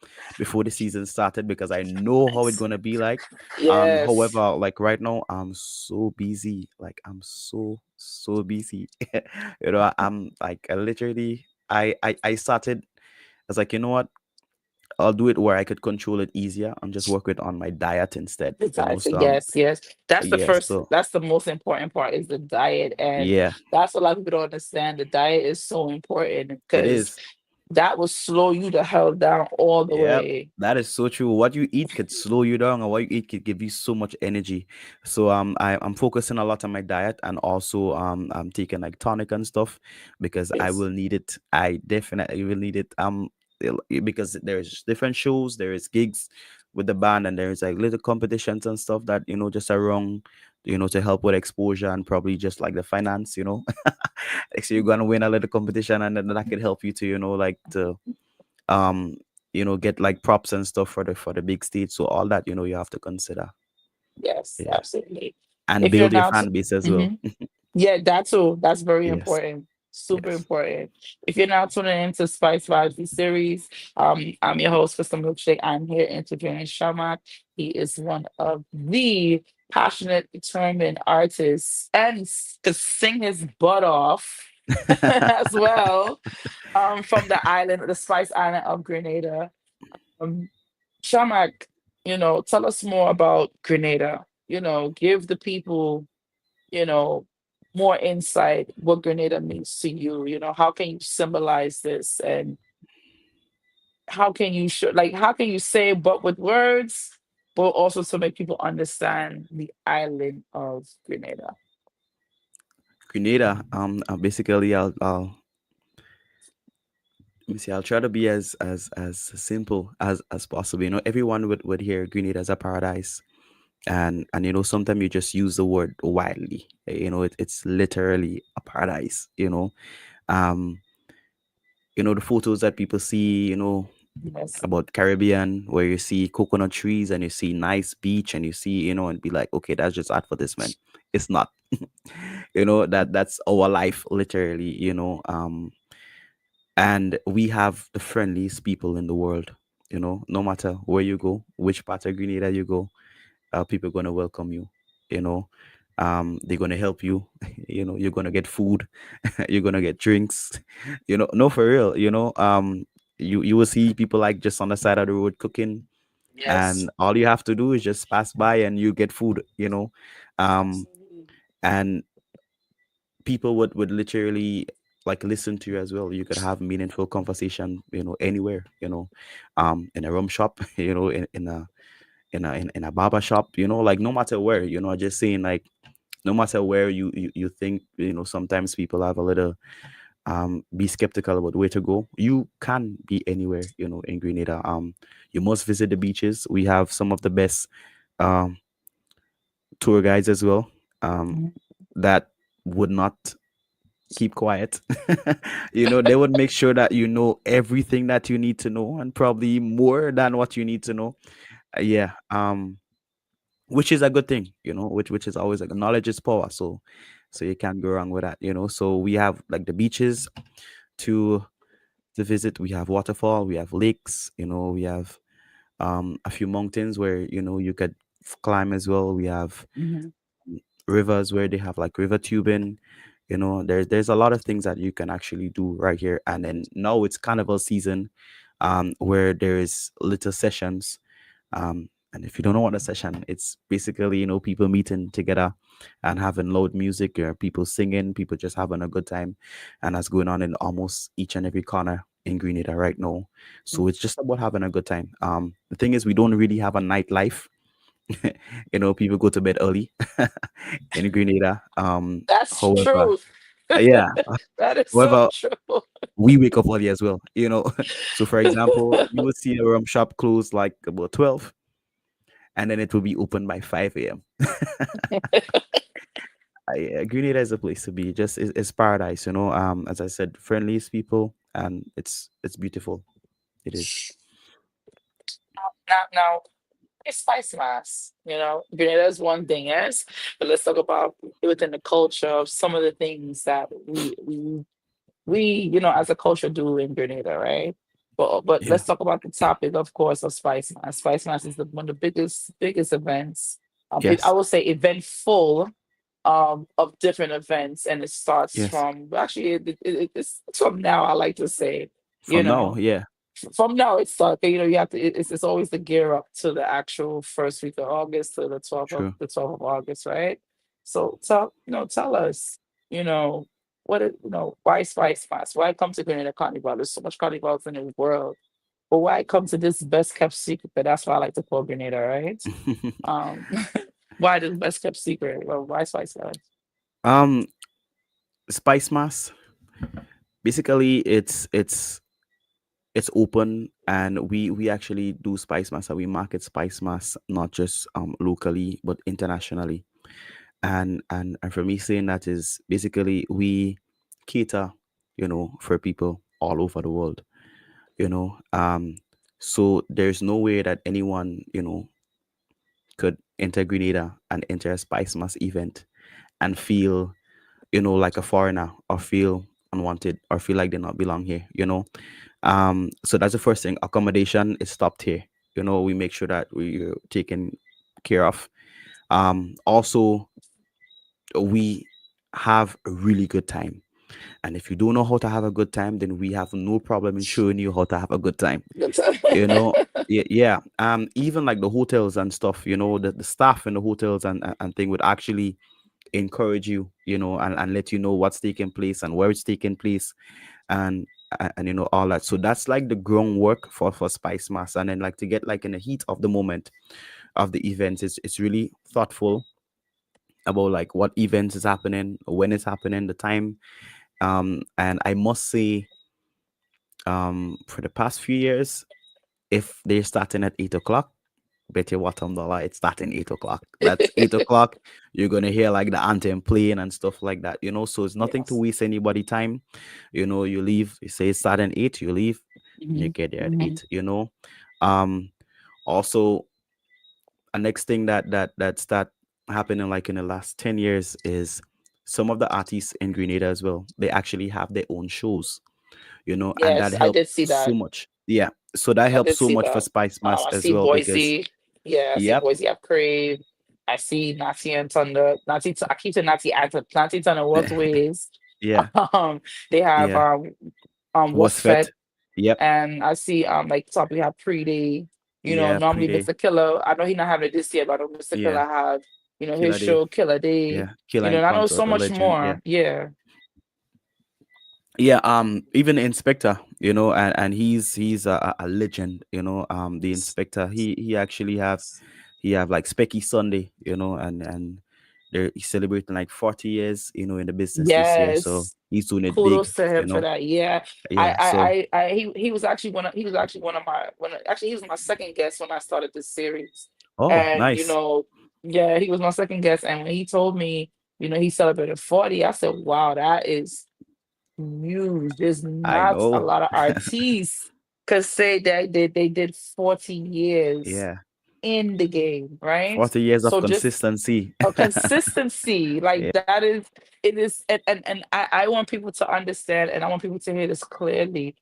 Speaker 3: started, because I know how it's
Speaker 2: Yes.
Speaker 3: gonna be like.
Speaker 2: Yes.
Speaker 3: However, like right now, I'm so busy. Like I'm so busy. I'm like I literally I started. I was like, you know what? I'll do it where I could control it easier and just work with on my diet instead.
Speaker 2: The diet,
Speaker 3: So
Speaker 2: yes, yes. That's the
Speaker 3: yeah,
Speaker 2: first,
Speaker 3: so
Speaker 2: that's the most important part is the diet. And
Speaker 3: yeah,
Speaker 2: that's what a lot of people don't understand. The diet is so important
Speaker 3: it
Speaker 2: because
Speaker 3: is.
Speaker 2: that will slow you the hell down all the
Speaker 3: Yep,
Speaker 2: way.
Speaker 3: that is so true. What you eat could slow you down, and what you eat could give you so much energy. So I'm focusing a lot on my diet, and also I'm taking like tonic and stuff because I
Speaker 2: Yes.
Speaker 3: will need it. I definitely will need it. Because there's different shows, there is gigs with the band, and there's like little competitions and stuff that just around, to help with exposure and probably just like the finance. Like, so you're gonna win a little competition, and then that could help you to like to um get like props and stuff for the big stage. So all that you have to consider.
Speaker 2: Yes,
Speaker 3: Yeah,
Speaker 2: absolutely.
Speaker 3: and
Speaker 2: If you're
Speaker 3: build your
Speaker 2: now,
Speaker 3: fan base as well.
Speaker 2: Mhm. Yeah, that too. That's very
Speaker 3: Yes,
Speaker 2: important. Super
Speaker 3: yes.
Speaker 2: important. If you're now tuning into Spice Vibes the series, I'm your host, Crystal Milkshake. I'm here interviewing Shamak. He is one of the passionate, determined artists and could sing his butt off as well. From the island, the Spice Island of Grenada. Um, Shamak, tell us more about Grenada. Give the people you know, more insight what Grenada means to you. How can you symbolize this and how can you show like how can you say but with words, but also to make people understand the island of Grenada.
Speaker 3: Grenada. Basically, I'll let me see. I'll try to be as simple as possible. Everyone would hear Grenada as a paradise, and sometimes you just use the word widely. It's literally a paradise. Um, the photos that people see.
Speaker 2: Yes.
Speaker 3: About Caribbean, where you see coconut trees and you see nice beach and you see, and be like, okay, that's just advertisement. It's not. That's our life, literally. And we have the friendliest people in the world. No matter where you go, which part of Grenada you go, people are gonna welcome you. You know, they're gonna help you. You're gonna get food, you're gonna get drinks. No, for real. You will see people like just on the side of the road cooking,
Speaker 2: Yes.
Speaker 3: and all you have to do is just pass by and you get food. Um,
Speaker 2: Absolutely.
Speaker 3: and people would literally like listen to you as well. You could have meaningful conversation, anywhere. In a rum shop, in a barber shop, like no matter where. Just saying, like, no matter where you think, sometimes people have a little be skeptical about where to go. You can be anywhere, in Grenada. You must visit the beaches. We have some of the best um tour guides as well, um
Speaker 2: Mhm.
Speaker 3: that would not keep quiet. They would make sure that you know everything that you need to know, and probably more than what you need to know. Yeah. Which is a good thing, which is always like knowledge is power. So you can't go wrong with that. So we have like the beaches to visit. We have waterfall, we have lakes, we have a few mountains where you could climb as well. We have
Speaker 2: Mhm.
Speaker 3: rivers where they have like river tubing. There's a lot of things that you can actually do right here. And then now it's carnival season, where there's little sessions. And if you don't know what a session, it's basically people meeting together and having loud music, or people singing, people just having a good time. And that's going on in almost each and every corner in Grenada right now. So it's just about having a good time. The thing is, we don't really have a nightlife. People go to bed early in Grenada.
Speaker 2: That's
Speaker 3: However,
Speaker 2: true.
Speaker 3: yeah.
Speaker 2: That is so
Speaker 3: However,
Speaker 2: true.
Speaker 3: we wake up early as well. So for example, you will see a rum shop close like about 12, and then it will be open by 5 a.m. Grenada is a place to be. Just it's paradise. As I said, friendliest people, and it's beautiful. It is.
Speaker 2: Now, it's spice mass. Grenada is one thing, yes, but let's talk about within the culture of some of the things that we as a culture do in Grenada, right? But
Speaker 3: Yeah.
Speaker 2: let's talk about the topic, of course, of Spice Mass. Spice Mass is one of the biggest events. I
Speaker 3: Yes.
Speaker 2: will say eventful of different events, and it starts
Speaker 3: Yes.
Speaker 2: from actually it's from now. I like to say, you
Speaker 3: From now,
Speaker 2: know,
Speaker 3: yeah.
Speaker 2: from now it starts. You have to. It's always the gear up to the actual first week of August to the 12th of
Speaker 3: True.
Speaker 2: August, right? So tell us, you know. why Spice Mass? Why come to Grenada Carnival? There's so much carnivals in the world. But why come to this best kept secret? That's why I like to call Grenada, right? Um, why this best kept secret? Well, why Spice Mass?
Speaker 3: um Spice Mass, basically it's open, and we actually do Spice Mass, and we market Spice Mass not just locally but internationally. And for me, saying that is basically we cater, for people all over the world, you know so there's no way that anyone, could enter Grenada and enter a Spice Mass event and feel, like a foreigner, or feel unwanted, or feel like they not belong here. So that's the first thing. Accommodation is stopped here. We make sure that we're taken care of. Also, we have a really good time. And if you don't know how to have a good time, then we have no problem in showing you how to have a good time.
Speaker 2: Good
Speaker 3: You know,
Speaker 2: time.
Speaker 3: yeah. Even like the hotels and stuff, the staff in the hotels and thing would actually encourage you, and let you know what's taking place and where it's taking place, and all that. So that's like the groundwork for Spice Mass. And then, like, to get like in the heat of the moment of the events, it's really thoughtful about like what events is happening, when it's happening, the time. And I must say, for the past few years, if they're starting at 8 o'clock, bet you what, dollar, it's starting 8 o'clock. That's 8 o'clock. You're gonna hear like the anthem playing and stuff like that. So it's nothing to
Speaker 2: Yes.
Speaker 3: waste anybody time. You leave. You say it's starting 8. You leave. You
Speaker 2: Hmm.
Speaker 3: get there at
Speaker 2: Hmm.
Speaker 3: 8. Um. Also, a next thing that start happening like in the last 10 years is some of the artists in Grenada as well. They actually have their own shows. And that
Speaker 2: Yes, I
Speaker 3: helps
Speaker 2: did see
Speaker 3: so
Speaker 2: that.
Speaker 3: much. Yeah. So that
Speaker 2: I
Speaker 3: helps
Speaker 2: did
Speaker 3: so
Speaker 2: see
Speaker 3: much for
Speaker 2: that.
Speaker 3: Spice Mass
Speaker 2: I
Speaker 3: as
Speaker 2: see
Speaker 3: well, because
Speaker 2: Boise. Yeah, I see
Speaker 3: yep,
Speaker 2: Boise have Crave. I see Natty and Thunder. I keep saying Natty Thunder Waterways.
Speaker 3: yeah,
Speaker 2: Um, they have
Speaker 3: yeah.
Speaker 2: what's
Speaker 3: Was
Speaker 2: fed,
Speaker 3: Fet. Yep.
Speaker 2: and I see like top we have Pre Day.
Speaker 3: Yeah,
Speaker 2: Normally
Speaker 3: Pre-Day.
Speaker 2: Mr. Killer. I know he not having it this year, but I know Mr. Killer
Speaker 3: Yeah.
Speaker 2: had his
Speaker 3: Killer Day.
Speaker 2: show Killer Day.
Speaker 3: Yeah. Killer
Speaker 2: And I know
Speaker 3: Encounter,
Speaker 2: so
Speaker 3: the
Speaker 2: much
Speaker 3: legend. Yeah.
Speaker 2: more. Yeah.
Speaker 3: Yeah. Even the inspector, and he's a legend, the inspector, he actually have like Specky Sunday, and he's celebrating like 40 years, in the business this year. So
Speaker 2: Yes.
Speaker 3: he's doing it big,
Speaker 2: Kudos to him for that. Yeah.
Speaker 3: yeah. So
Speaker 2: He was actually one of my actually he was my second guest when I started this series.
Speaker 3: oh,
Speaker 2: And
Speaker 3: nice.
Speaker 2: yeah, he was my second guest. And when he told me, he celebrated 40, I said, wow, that is huge. There's
Speaker 3: I
Speaker 2: not a
Speaker 3: know.
Speaker 2: lot of artists could say that they did 40 years
Speaker 3: Yeah.
Speaker 2: in the game, right?
Speaker 3: 40 years of
Speaker 2: So just
Speaker 3: consistency.
Speaker 2: a consistency like
Speaker 3: Yeah.
Speaker 2: that is it is and I want people to understand, and I want people to hear this clearly.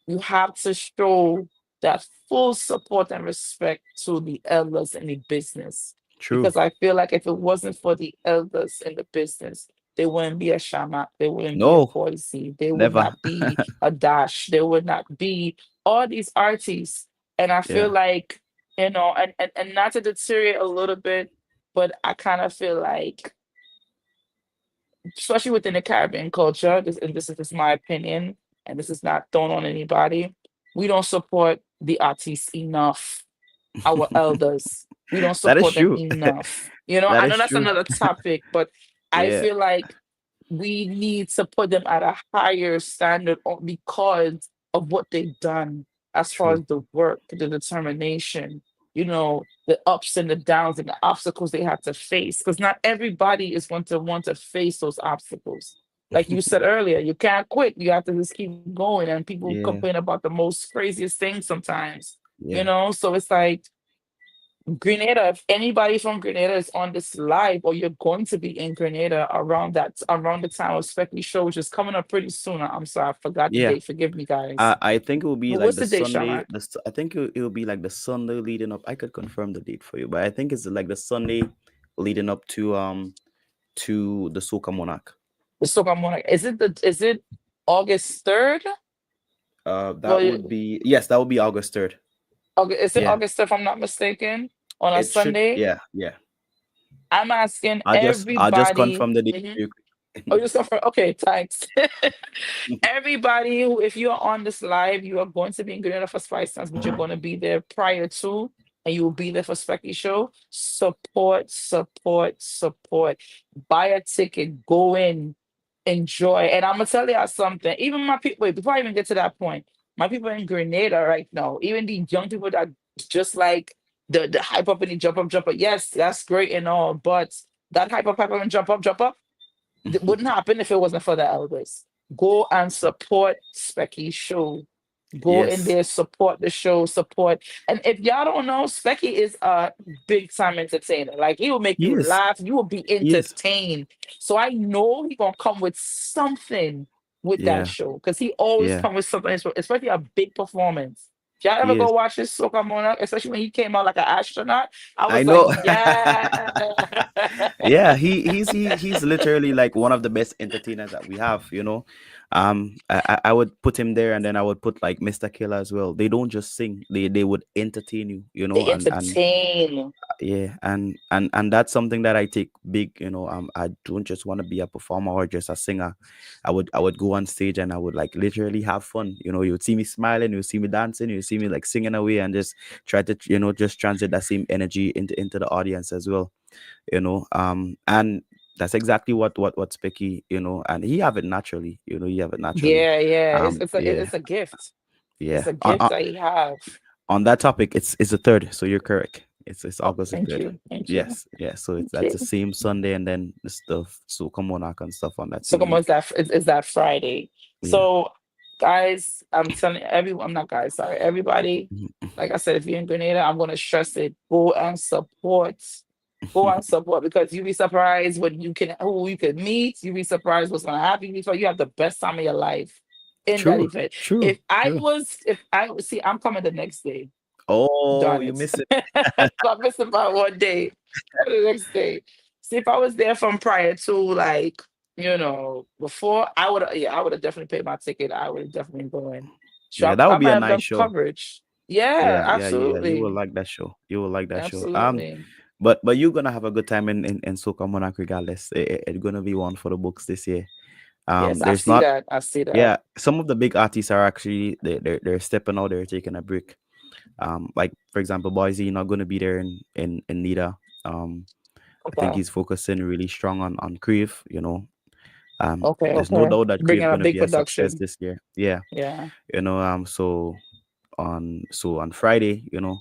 Speaker 2: You have to show that full support and respect to the elders in the business,
Speaker 3: True.
Speaker 2: because I feel like if it wasn't for the elders in the business, there wouldn't be a Shamak, there wouldn't be a
Speaker 3: No,
Speaker 2: Poise, there would
Speaker 3: never.
Speaker 2: not be a Dash, there would not be all these artists. And I feel
Speaker 3: Yeah.
Speaker 2: like, and not to deteriorate a little bit, but I kind of feel like, especially within the Caribbean culture, this is just my opinion, and this is not thrown on anybody. We don't support the artists enough, our elders. We don't
Speaker 3: That is
Speaker 2: support them
Speaker 3: true.
Speaker 2: enough.
Speaker 3: That
Speaker 2: I
Speaker 3: is
Speaker 2: know that's
Speaker 3: true.
Speaker 2: another topic, but I
Speaker 3: Yeah.
Speaker 2: feel like we need to put them at a higher standard because of what they've done as far as
Speaker 3: True.
Speaker 2: the work, the determination, the ups and the downs and the obstacles they had to face. Because not everybody is going to want to face those obstacles. Like you said earlier, you can't quit. You have to just keep going. And people
Speaker 3: Yeah.
Speaker 2: complain about the most craziest things sometimes.
Speaker 3: Yeah.
Speaker 2: So it's like Grenada, if anybody from Grenada is on this live, or you're going to be in Grenada around the time of Specky show, which is coming up pretty soon. I'm sorry, I forgot the
Speaker 3: Yeah.
Speaker 2: date. Forgive me, guys.
Speaker 3: I think it will be
Speaker 2: But
Speaker 3: like
Speaker 2: what's
Speaker 3: the
Speaker 2: the date,
Speaker 3: Sunday.
Speaker 2: Shamak?
Speaker 3: I think it will be like the Sunday leading up. I could confirm the date for you, but I think it's like the Sunday leading up to the Soca Monarch.
Speaker 2: The Soca Monarch. Is it August 3rd?
Speaker 3: That
Speaker 2: Well,
Speaker 3: would be, yes, that would be August 3rd.
Speaker 2: Is it
Speaker 3: Yeah.
Speaker 2: August 3rd, if I'm not mistaken, on a
Speaker 3: It should.
Speaker 2: Sunday?
Speaker 3: Yeah. Yeah.
Speaker 2: I'm asking
Speaker 3: I'll just
Speaker 2: everybody.
Speaker 3: confirm the date
Speaker 2: Mhm.
Speaker 3: for you.
Speaker 2: Oh, you just come from, okay, thanks. Everybody who, if you are on this live, you are going to be in Grenada for Spice Times, but you're going to be there prior to, and you will be there for Specky Show. Support, support, support. Buy a ticket, go in, enjoy. And I'm gonna tell you something. Even my people, wait, before I even get to that point, my people in Grenada right now, even the young people that just like the hype up and the jump up. Yes, that's great and all, but that hype up and jump up it wouldn't happen if it wasn't for the elders. Go and support Specky Show. Go in
Speaker 3: Yes,
Speaker 2: there, support the show, support. And if y'all don't know, Specky is a big time entertainer. Like he will make
Speaker 3: he
Speaker 2: you
Speaker 3: is.
Speaker 2: laugh, you will be
Speaker 3: He is.
Speaker 2: entertained. So I know he gonna come with something with that
Speaker 3: Yeah,
Speaker 2: show because he always
Speaker 3: yeah,
Speaker 2: come with something, especially a big performance. If y'all ever
Speaker 3: he
Speaker 2: go
Speaker 3: is.
Speaker 2: watch his Soca Monarch, especially when he came out like an astronaut, I
Speaker 3: I
Speaker 2: was like,
Speaker 3: know.
Speaker 2: yeah.
Speaker 3: Yeah, he's literally like one of the best entertainers that we have, you know. I would put him there, and then I would put like Mr. Killer as well. They don't just sing, they would entertain you, you know.
Speaker 2: They
Speaker 3: And
Speaker 2: entertain.
Speaker 3: yeah, and that's something that I take big, you know. I don't just want to be a performer or just a singer. I would go on stage and I would like literally have fun, you know. You would see me smiling, you would see me dancing, you would see me like singing away, and just try to, you know, just translate that same energy into the audience as well, you know. And that's exactly what Specky, you know, and he have it naturally, you know. He have it naturally.
Speaker 2: Yeah, yeah.
Speaker 3: Yeah,
Speaker 2: It's a gift. It's
Speaker 3: yeah.
Speaker 2: a gift that you have.
Speaker 3: On that topic, it's the third, so you're correct. It's
Speaker 2: Oh,
Speaker 3: August the
Speaker 2: thank
Speaker 3: third.
Speaker 2: you. Thank you.
Speaker 3: Yes, yeah. So it's
Speaker 2: Thank
Speaker 3: that's the
Speaker 2: you.
Speaker 3: same Sunday, and then the stuff. So come on, and stuff on that
Speaker 2: So
Speaker 3: same
Speaker 2: come on,
Speaker 3: week.
Speaker 2: is that Friday.
Speaker 3: Yeah.
Speaker 2: So guys, I'm telling everyone, I'm not guys, sorry, everybody.
Speaker 3: Mhm.
Speaker 2: Like I said, if you're in Grenada, I'm gonna stress it. Go and support. Go and support because you'll be surprised what you can who you can meet. You'll be surprised what's gonna happen. You have the best time of your life in that
Speaker 3: True,
Speaker 2: event.
Speaker 3: true, true.
Speaker 2: If I was see, I'm coming the next day.
Speaker 3: Oh,
Speaker 2: Darn
Speaker 3: you
Speaker 2: it.
Speaker 3: miss it.
Speaker 2: If I missed about one day, the next day. See, if I was there from prior to like, before, I would have definitely paid my ticket. I would have definitely going.
Speaker 3: Yeah,
Speaker 2: Sure,
Speaker 3: that
Speaker 2: I
Speaker 3: would be
Speaker 2: might
Speaker 3: a
Speaker 2: have
Speaker 3: nice
Speaker 2: done
Speaker 3: show.
Speaker 2: coverage. Yeah,
Speaker 3: Yeah, yeah, yeah. You will
Speaker 2: absolutely.
Speaker 3: like that show. You will like that show.
Speaker 2: Absolutely.
Speaker 3: But you're gonna have a good time in Soca Monarch regardless. It's gonna be one for the books this year.
Speaker 2: Yes, I
Speaker 3: There's
Speaker 2: see
Speaker 3: not.
Speaker 2: that. I see that.
Speaker 3: Yeah, some of the big artists are actually they're stepping out. They're taking a break. Like for example, Boise not going to be there in Nita. I think
Speaker 2: Okay.
Speaker 3: he's focusing really strong on Crave. You know,
Speaker 2: Okay.
Speaker 3: there's no
Speaker 2: Okay.
Speaker 3: doubt that
Speaker 2: Bringing
Speaker 3: Crave
Speaker 2: a
Speaker 3: going to
Speaker 2: big
Speaker 3: be a success
Speaker 2: production.
Speaker 3: this year. Yeah,
Speaker 2: Yeah.
Speaker 3: you know. So on Friday, you know,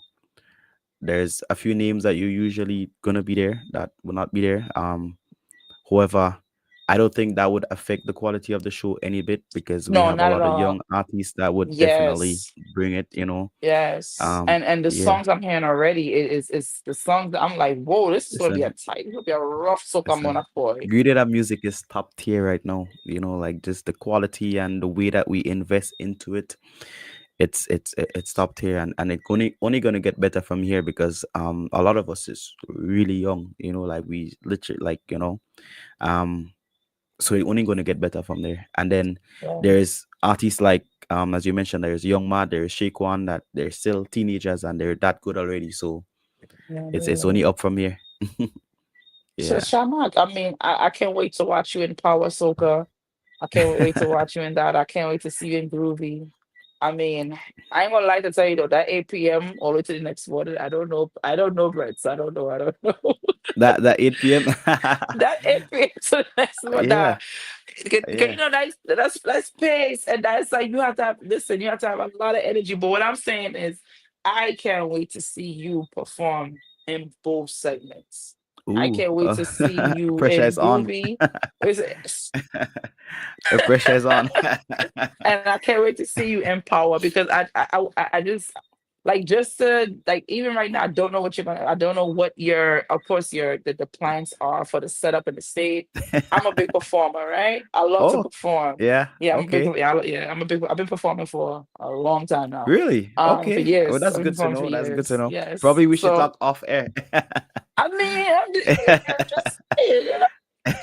Speaker 3: there's a few names that you usually gonna be there that will not be there. However, I don't think that would affect the quality of the show any bit because we
Speaker 2: No,
Speaker 3: have a
Speaker 2: not at
Speaker 3: lot of young
Speaker 2: all.
Speaker 3: artists that would definitely
Speaker 2: Yes.
Speaker 3: bring it. You know,
Speaker 2: Yes, and the
Speaker 3: yeah.
Speaker 2: songs I'm hearing already is the songs that I'm like, whoa, this is gonna be a
Speaker 3: Listen,
Speaker 2: tight, it's gonna be a rough soca
Speaker 3: listen.
Speaker 2: mona boy.
Speaker 3: Graded up music is top tier right now. You know, like just the quality and the way that we invest into it. It's top tier, and it's only gonna get better from here because a lot of us is really young. You know, like we literally like um so it's only gonna get better from there. And then
Speaker 2: Yeah,
Speaker 3: there's artists like as you mentioned, there's Young Mad, there's Shaquan that they're still teenagers and they're that good already. So
Speaker 2: yeah,
Speaker 3: it's
Speaker 2: yeah.
Speaker 3: only up from here.
Speaker 2: So
Speaker 3: Yeah.
Speaker 2: Shamak, I mean, I can't wait to watch you in Power Soca. I can't wait to watch you in that. I can't wait to see you in Groovy. I mean, I ain't gonna lie to tell you though, that 8 p.m. all the way to the next morning, I don't know. I don't know, Brett. So I don't know.
Speaker 3: That 8 p.m.
Speaker 2: That 8 p.m. to the next one,
Speaker 3: Yeah,
Speaker 2: can you
Speaker 3: yeah.
Speaker 2: know that's pace, and that's like you have to have listen. You have to have a lot of energy. But what I'm saying is, I can't wait to see you perform in both segments. I
Speaker 3: Ooh,
Speaker 2: can't wait to see you
Speaker 3: pressure
Speaker 2: in
Speaker 3: is on.
Speaker 2: Groovy. Is it-
Speaker 3: The pressure is on.
Speaker 2: and I can't wait to see you in Power because I just like just to like even right now I don't know what you're gonna I don't know what your of course the plans are for the setup and the stage. I'm a big performer, right? I love to
Speaker 3: Oh,
Speaker 2: perform.
Speaker 3: yeah.
Speaker 2: Yeah, I'm a big
Speaker 3: Okay.
Speaker 2: yeah, I'm a big I've been performing for a long time now.
Speaker 3: Really?
Speaker 2: For
Speaker 3: Okay. Well,
Speaker 2: years.
Speaker 3: that's
Speaker 2: I've been
Speaker 3: good to
Speaker 2: performing for
Speaker 3: know. That's good to
Speaker 2: years.
Speaker 3: know.
Speaker 2: Yes.
Speaker 3: Probably we should
Speaker 2: So
Speaker 3: talk off air.
Speaker 2: I mean I'm just saying,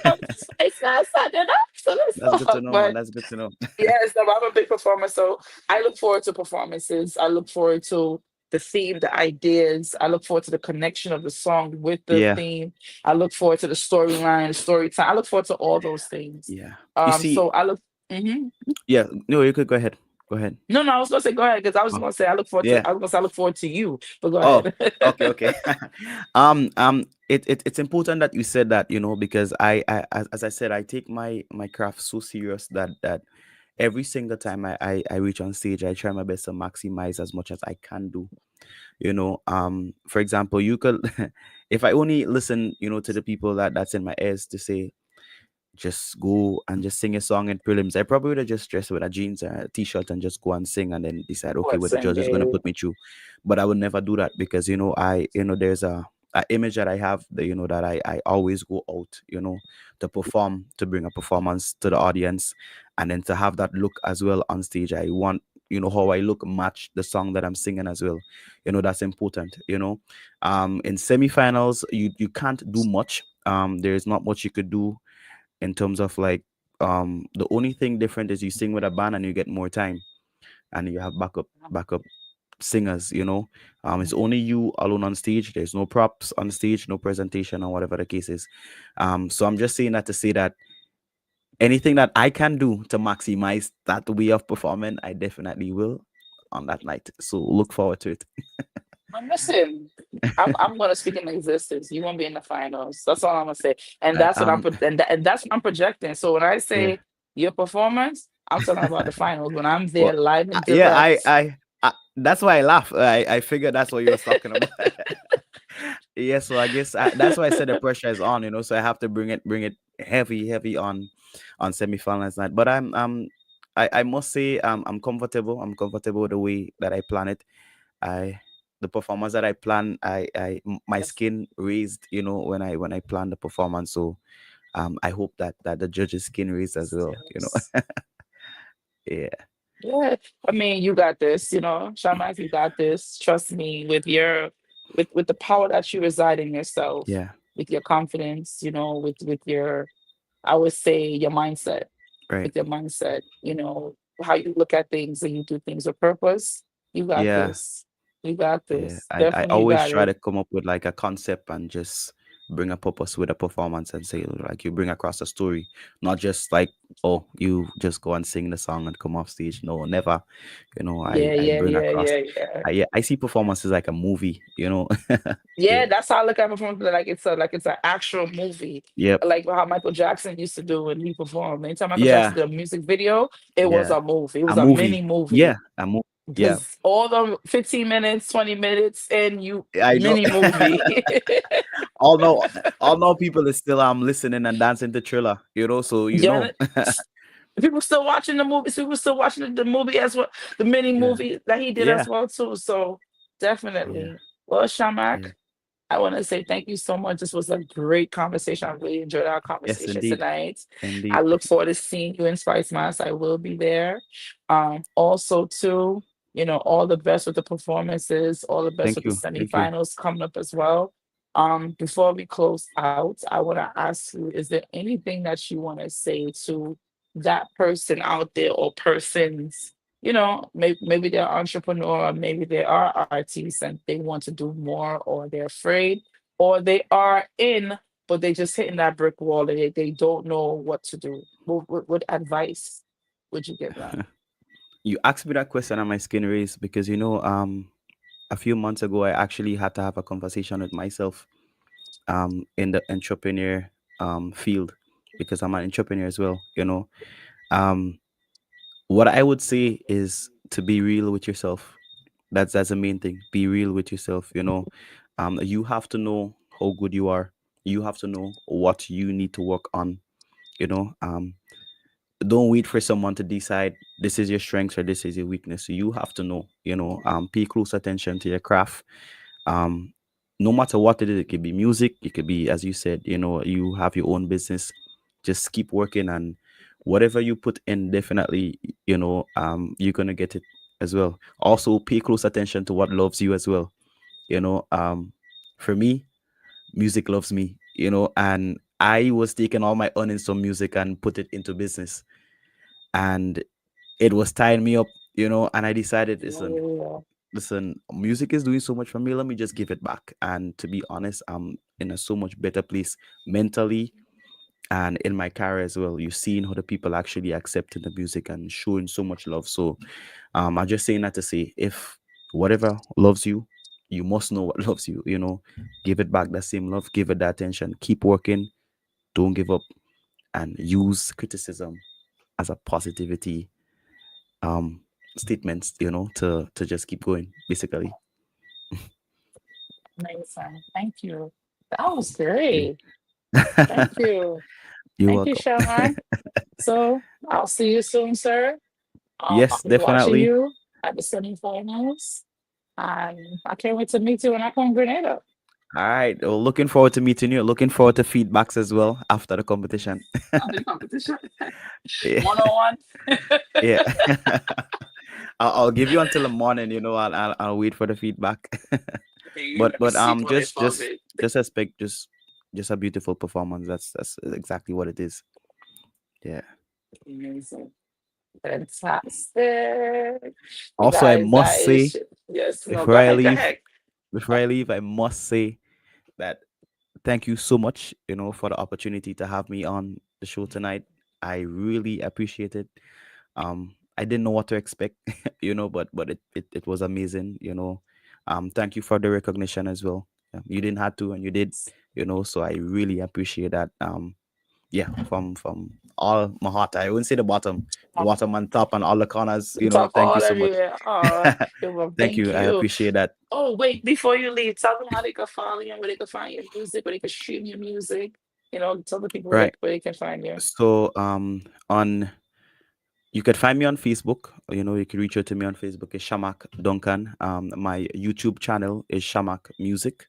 Speaker 2: I'm just excited enough. So let's
Speaker 3: That's good to
Speaker 2: talk.
Speaker 3: know, man.
Speaker 2: But
Speaker 3: That's good to know.
Speaker 2: yes, no, I'm a big performer, so I look forward to performances. I look forward to the theme, the ideas. I look forward to the connection of the song with the
Speaker 3: Yeah,
Speaker 2: theme. I look forward to the storyline, the story time. I look forward to all those things.
Speaker 3: yeah. You
Speaker 2: So
Speaker 3: see,
Speaker 2: I look. Mhm.
Speaker 3: yeah. No, you could go ahead. Go ahead.
Speaker 2: No, no, I was gonna say go ahead because I was
Speaker 3: Oh,
Speaker 2: gonna say I look forward to.
Speaker 3: yeah.
Speaker 2: I was gonna say I look forward to you, but go
Speaker 3: Oh,
Speaker 2: ahead.
Speaker 3: okay, okay. It's important that you said that, because as I said, I take my craft so serious that every single time I reach on stage, I try my best to maximize as much as I can do. For example, you could, if I only listen, to the people that's in my ears to say, just go and just sing a song in prelims. I probably would have just dressed with a jeans and a t-shirt and just go and sing and then decide, okay,
Speaker 2: What's
Speaker 3: what the
Speaker 2: in
Speaker 3: judge is going to
Speaker 2: there?
Speaker 3: put me through. But I would never do that because, there's a image that I have that, that I always go out, to perform, to bring a performance to the audience and then to have that look as well on stage. I want, how I look match the song that I'm singing as well. That's important, in semifinals, you can't do much. There's not much you could do in terms of like the only thing different is you sing with a band and you get more time and you have backup singers. It's only you alone on stage. There's no props on stage, no presentation or whatever the case is. So I'm just saying that to say that anything that I can do to maximize that way of performing, I definitely will on that night, so look forward to it.
Speaker 2: But listen, I'm gonna speak in existence. You won't be in the finals. That's all I'm gonna say, and
Speaker 3: I,
Speaker 2: that's what and that's what I'm projecting. So when I
Speaker 3: yeah.
Speaker 2: say your performance, I'm talking about the finals. When I'm there
Speaker 3: Well,
Speaker 2: live and
Speaker 3: yeah,
Speaker 2: direct.
Speaker 3: I that's why I laugh. I figured that's what you was talking about. Yeah, so I guess that's why I said the pressure is on, so I have to bring it heavy on semifinals night. But I must say I'm comfortable. I'm comfortable with the way that I plan it. I the performance that I plan, my
Speaker 2: Yes,
Speaker 3: skin raised, when I plan the performance. So I hope that the judges' skin raised as well.
Speaker 2: yes.
Speaker 3: Yeah,
Speaker 2: Yeah, I mean, you got this, Shamak, you got this. Trust me, with your with the power that you reside in yourself,
Speaker 3: yeah,
Speaker 2: with your confidence, with your, I would say your mindset,
Speaker 3: right.
Speaker 2: with your mindset, how you look at things and you do things with purpose. You got
Speaker 3: Yeah.
Speaker 2: this. You got
Speaker 3: Yeah,
Speaker 2: this.
Speaker 3: I
Speaker 2: Definitely you
Speaker 3: always
Speaker 2: got
Speaker 3: try
Speaker 2: it.
Speaker 3: to come up with like a concept and just bring a purpose with a performance and say like you bring across a story, not just like, oh, you just go and sing the song and come off stage. No, never. I
Speaker 2: Yeah,
Speaker 3: I
Speaker 2: yeah,
Speaker 3: bring
Speaker 2: yeah,
Speaker 3: across.
Speaker 2: yeah, yeah.
Speaker 3: Yeah, I see performances like a movie. Yeah,
Speaker 2: Yeah, that's how I look at performance. Like it's an actual movie,
Speaker 3: yep,
Speaker 2: like how Michael Jackson used to do when he performed. Anytime Michael Jackson
Speaker 3: yeah,
Speaker 2: did a music video, it was
Speaker 3: yeah.
Speaker 2: a movie. It
Speaker 3: A
Speaker 2: was a mini
Speaker 3: movie. Yeah,
Speaker 2: movie
Speaker 3: a movie. Yeah,
Speaker 2: because all the 15 minutes, 20 minutes, and you
Speaker 3: I know.
Speaker 2: mini movie.
Speaker 3: all know, all know people is still listening and dancing to Thriller. So
Speaker 2: Yeah, people still watching the movies. People still watching the movie as well, the mini
Speaker 3: Yeah,
Speaker 2: movie that he did
Speaker 3: yeah,
Speaker 2: as well too. So
Speaker 3: yeah,
Speaker 2: definitely. Well, Shamak,
Speaker 3: yeah.
Speaker 2: I want to say thank you so much. This was a great conversation. I really enjoyed our
Speaker 3: Yes,
Speaker 2: conversation
Speaker 3: indeed,
Speaker 2: tonight. I
Speaker 3: indeed.
Speaker 2: look forward to seeing you in Spice Mass. I will be there. Also, too, all the best with the performances, all the best
Speaker 3: Thank
Speaker 2: with the
Speaker 3: you, thank you.
Speaker 2: semifinals coming up as well. Before we close out, I want to ask you, is there anything that you want to say to that person out there or persons? Maybe they're entrepreneur, maybe they are artists and they want to do more, or they're afraid, or they are in, but they just hitting that brick wall and they don't know what to do. What advice would you give them?
Speaker 3: You asked me that question and my skin raised because a few months ago I actually had to have a conversation with myself in the entrepreneur field because I'm an entrepreneur as well. Um what I would say is to be real with yourself. That's the main thing. Be real with yourself. You have to know how good you are. You have to know what you need to work on. You know, don't wait for someone to decide this is your strengths or this is your weakness. You have to know. Pay close attention to your craft. Um, no matter what it is, it could be music, it could be, as you said, you have your own business. Just keep working, and whatever you put in, definitely, you're gonna get it as well. Also, pay close attention to what loves you as well. You know, um, for me, music loves me. And I was taking all my earnings from music and put it into business, and it was tying me up. And I decided, listen,
Speaker 2: Yeah.
Speaker 3: listen, music is doing so much for me. Let me just give it back. And to be honest, I'm in a so much better place mentally and in my career as well. You've seen how the people actually accepting the music and showing so much love. So I'm just saying that to say, if whatever loves you, you must know what loves you. Give it back that same love, give it that attention, keep working, don't give up, and use criticism as a positivity um statements, to just keep going, basically.
Speaker 2: Amazing. Thank you. That was
Speaker 3: Yeah.
Speaker 2: great. Thank you.
Speaker 3: You're
Speaker 2: Thank you,
Speaker 3: welcome.
Speaker 2: Shaman. So I'll see you soon, sir. I'll
Speaker 3: Yes,
Speaker 2: be watching
Speaker 3: definitely.
Speaker 2: you at the semifinals. And I can't wait to meet you when I come to Grenada.
Speaker 3: All right. Well, looking forward to meeting you. Looking forward to feedbacks as well after the competition.
Speaker 2: I'll be competition.
Speaker 3: Yeah.
Speaker 2: 101.
Speaker 3: Yeah. I'll give you until the morning. I'll wait for the feedback.
Speaker 2: Okay, you
Speaker 3: but
Speaker 2: got me
Speaker 3: but
Speaker 2: sleep
Speaker 3: um,
Speaker 2: on it
Speaker 3: just
Speaker 2: for a
Speaker 3: just
Speaker 2: bit.
Speaker 3: just expect just a beautiful performance. That's exactly what it is. Yeah.
Speaker 2: Amazing. Fantastic. You
Speaker 3: Also, I
Speaker 2: guys,
Speaker 3: must
Speaker 2: that
Speaker 3: say,
Speaker 2: is, yes, no,
Speaker 3: before
Speaker 2: go
Speaker 3: I
Speaker 2: ahead, go
Speaker 3: leave,
Speaker 2: ahead.
Speaker 3: I must say that thank you so much, for the opportunity to have me on the show tonight. I really appreciate it. I didn't know what to expect, but it was amazing. Thank you for the recognition as well. You didn't have to, and you did. So I really appreciate that. Yeah, from all my heart. I wouldn't say the bottom and top and all the corners.
Speaker 2: Talk
Speaker 3: Thank you
Speaker 2: all
Speaker 3: so much.
Speaker 2: everywhere. Oh, well,
Speaker 3: Thank
Speaker 2: thank
Speaker 3: you. I
Speaker 2: you.
Speaker 3: appreciate that.
Speaker 2: Oh, wait, before you leave, tell them how they can follow you, where they can find your music, where they can stream your music. Tell the people
Speaker 3: Right.
Speaker 2: where they can find you.
Speaker 3: So on you can find me on Facebook. You can reach out to me on Facebook. It's Shamak Duncan. My YouTube channel is Shamak Music.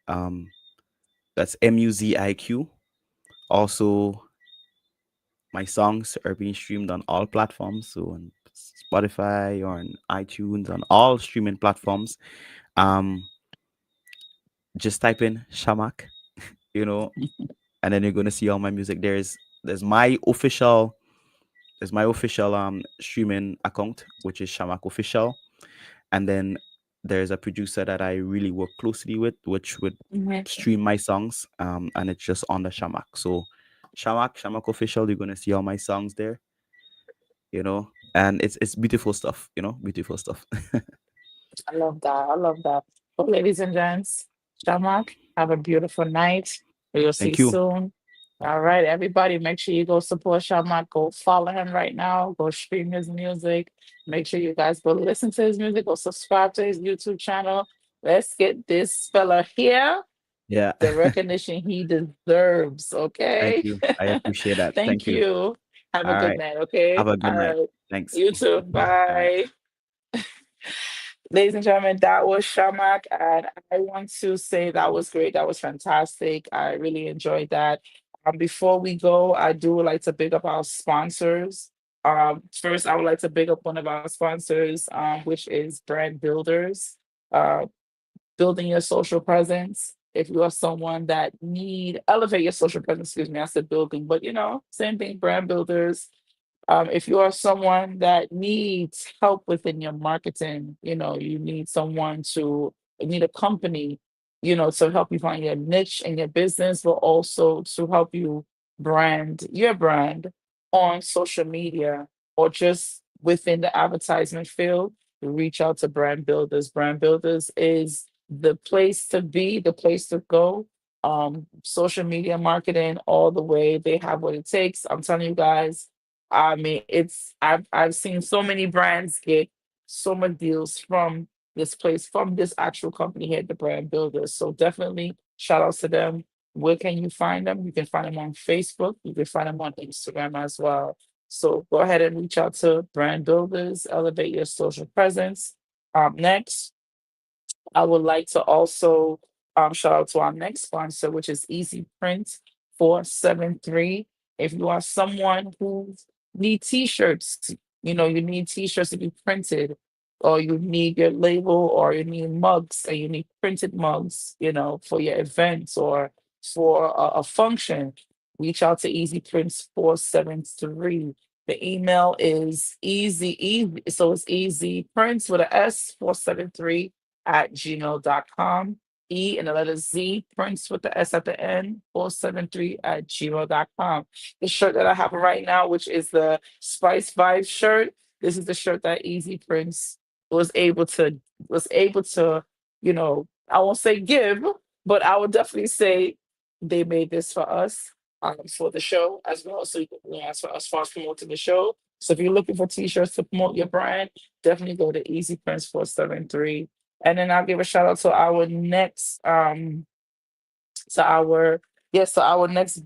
Speaker 3: Um, that's Muziq. Also, my songs are being streamed on all platforms, so on Spotify or on iTunes, on all streaming platforms. Um, just type in Shamak, you know, and then you're gonna see all my music. There's my official streaming account, which is Shamak Official, and then there's a producer that I really work closely with, which would
Speaker 2: Mhm.
Speaker 3: stream my songs, and it's just on the Shamak. So Shamak Official, you're gonna see all my songs there, and it's beautiful stuff, beautiful stuff.
Speaker 2: I love that. I love that. Well, ladies and gents, Shamak, have a beautiful night. We'll see you
Speaker 3: Thank you.
Speaker 2: soon. All right, everybody, make sure you go support Shamak. Go follow him right now. Go stream his music. Make sure you guys go listen to his music. Go subscribe to his YouTube channel. Let's get this fella here
Speaker 3: Yeah.
Speaker 2: the recognition he deserves.
Speaker 3: Thank
Speaker 2: Okay.
Speaker 3: you. I appreciate that.
Speaker 2: Thank
Speaker 3: Thank you.
Speaker 2: you. Have a
Speaker 3: All
Speaker 2: good
Speaker 3: right.
Speaker 2: night.
Speaker 3: Have
Speaker 2: Okay.
Speaker 3: a good
Speaker 2: All
Speaker 3: night.
Speaker 2: right.
Speaker 3: Thanks.
Speaker 2: You too.
Speaker 3: All right.
Speaker 2: Bye. Ladies and gentlemen, that was Shamak, and I want to say that was great. That was fantastic. I really enjoyed that. Before we go, I do like to big up our sponsors. First, I would like to big up one of our sponsors, which is Brand Builders. Uh, Building your social presence. If you are someone that need elevate your social presence, excuse me, I said building, but same thing, brand builders. If you are someone that needs help within your marketing, you need someone to you need a company, to help you find your niche in your business, but also to help you brand your brand on social media or just within the advertisement field, reach out to brand builders. Brand builders is the place to be, the place to go. Social media marketing all the way. They have what it takes. I'm telling you guys, I mean, I've seen so many brands get so much deals from this place, from this actual company here, the Brand Builders. So definitely shout outs to them. Where can you find them? You can find them on Facebook. You can find them on Instagram as well. So go ahead and reach out to Brand Builders, elevate your social presence. Next, I would like to also shout out to our next sponsor, which is Easy Print 473. If you are someone who need t-shirts, you need t-shirts to be printed, or you need your label, or you need mugs, and you need printed mugs, for your events or for a function, reach out to Easy Prints 473. The email is easy. So it's easy prince with a S 473 at gmail.com. And the letter Z, Prince with the S at the end, 473 at gmail.com. The shirt that I have right now, which is the Spice Vibes shirt, this is the shirt that Easy Prince was able to I won't say give, but I would definitely say they made this for us for the show as well. So as far as promoting the show. So if you're looking for t-shirts to promote your brand, definitely go to Easy Prince 473. And then I'll give a shout out to our next to our yes, so our next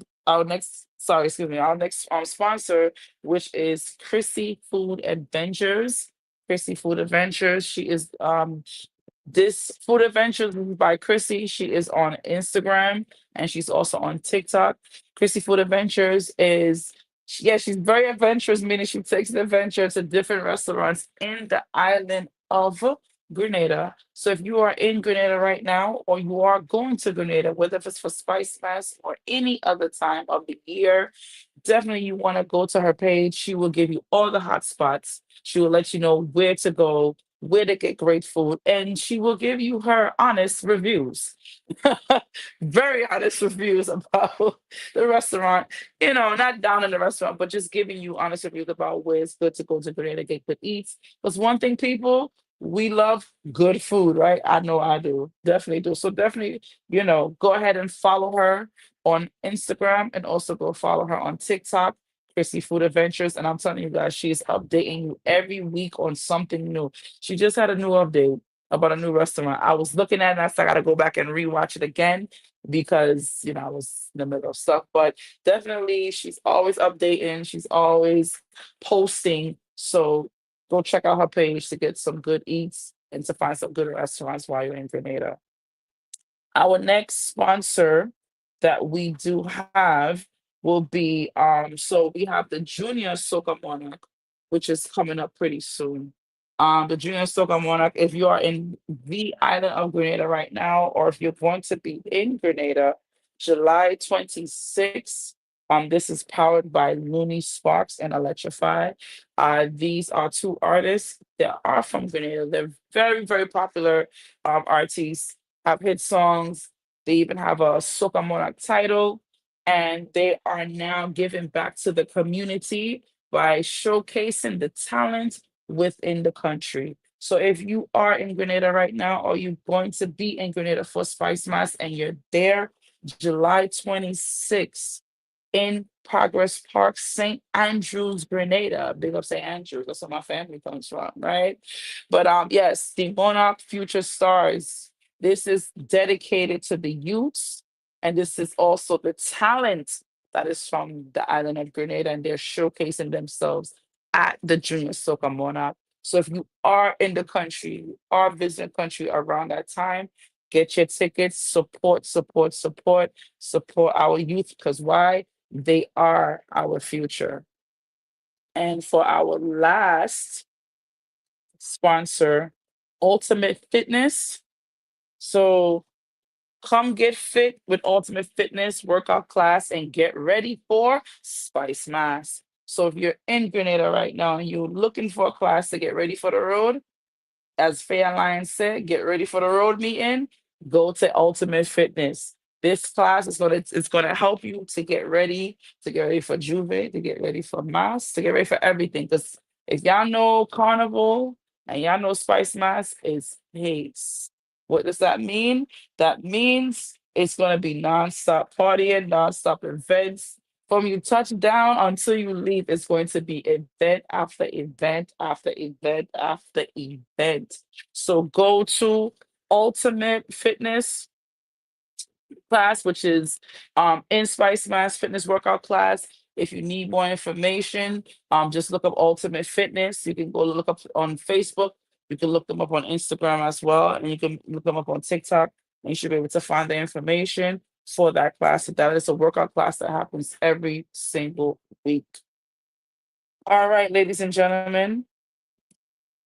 Speaker 2: sorry, excuse me, our next sponsor, which is Chrissy Food Adventures. Chrissy Food Adventures. She is this Food Adventures by Chrissy. She is on Instagram and she's also on TikTok. Chrissy Food Adventures yeah, she's very adventurous, meaning she takes an adventure to different restaurants in the island of Grenada. So if you are in Grenada right now, or you are going to Grenada, whether if it's for Spice Fest or any other time of the year, definitely you want to go to her page. She will give you all the hot spots. She will let you know where to go, where to get great food, and she will give you her honest reviews. Very honest reviews about the restaurant. Not down in the restaurant, but just giving you honest reviews about where it's good to go to Grenada, get good eats. Because one thing, people, we love good food, right? I know I do. Definitely do. So definitely, go ahead and follow her on Instagram and also go follow her on TikTok, Chrissy Food Adventures. And I'm telling you guys, she's updating you every week on something new. She just had a new update about a new restaurant. I was looking at it and I said I gotta go back and rewatch it again because I was in the middle of stuff. But definitely she's always updating, she's always posting. So go check out her page to get some good eats and to find some good restaurants while you're in Grenada. Our next sponsor that we do have will be so we have the Junior Soca Monarch, which is coming up pretty soon. The Junior Soca Monarch, if you are in the island of Grenada right now, or if you're going to be in Grenada, July 26th. This is powered by Looney Sparks and Electrify. These are two artists that are from Grenada. They're very, very popular artists, have hit songs. They even have a Soca Monarch title, and they are now giving back to the community by showcasing the talent within the country. So if you are in Grenada right now, or you're going to be in Grenada for Spice Mass and you're there July 26th in Progress Park, St. Andrews, Grenada. Big up St. Andrews. That's where my family comes from, right? But yes, the Monarch Future Stars. This is dedicated to the youths, and this is also the talent that is from the island of Grenada, and they're showcasing themselves at the Junior Soca Monarch. So if you are in the country, you are visiting the country around that time, get your tickets, support our youth, because why? They are our future. And for our last sponsor, Ultimate Fitness. So come get fit with Ultimate Fitness workout class and get ready for Spice Mass. So if you're in Grenada right now and you're looking for a class to get ready for the road, as Fair Lion said, get ready for the road meeting, go to Ultimate Fitness. This class is gonna help you to get ready for Juve, to get ready for Mass, to get ready for everything. Because if y'all know Carnival and y'all know Spice Mass is pace. What does that mean? That means it's gonna be nonstop partying, nonstop events. From you touch down until you leave, it's going to be event after event after event after event. So go to Ultimate Fitness class, which is in Spice Mass Fitness workout class. If you need more information, just look up Ultimate Fitness. You can go look up on Facebook. You can look them up on Instagram as well, and you can look them up on TikTok. And you should be able to find the information for that class. That is a workout class that happens every single week. All right, ladies and gentlemen.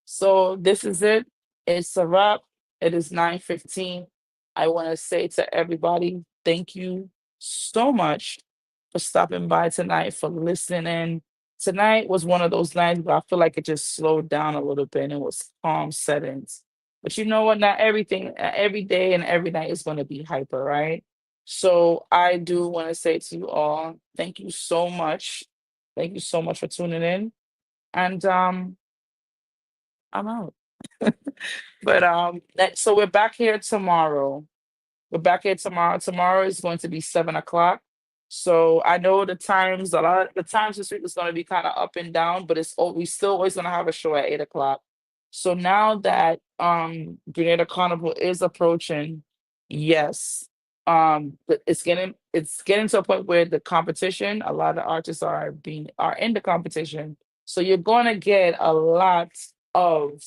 Speaker 2: So this is it. It's a wrap. It is 9:15. I want to say to everybody, thank you so much for stopping by tonight, for listening. Tonight was one of those nights where I feel like it just slowed down a little bit and it was calm settings. But you know what? Not everything, every day and every night is going to be hyper, right? So I do want to say to you all, thank you so much. Thank you so much for tuning in. And I'm out. But so we're back here tomorrow. We're back here tomorrow. Tomorrow is going to be 7 o'clock. So I know the times, a lot the times this week is going to be kind of up and down, but we still always going to have a show at 8 o'clock. So now that Grenada Carnival is approaching, yes, but it's getting to a point where the competition, a lot of artists are in the competition. So you're going to get a lot of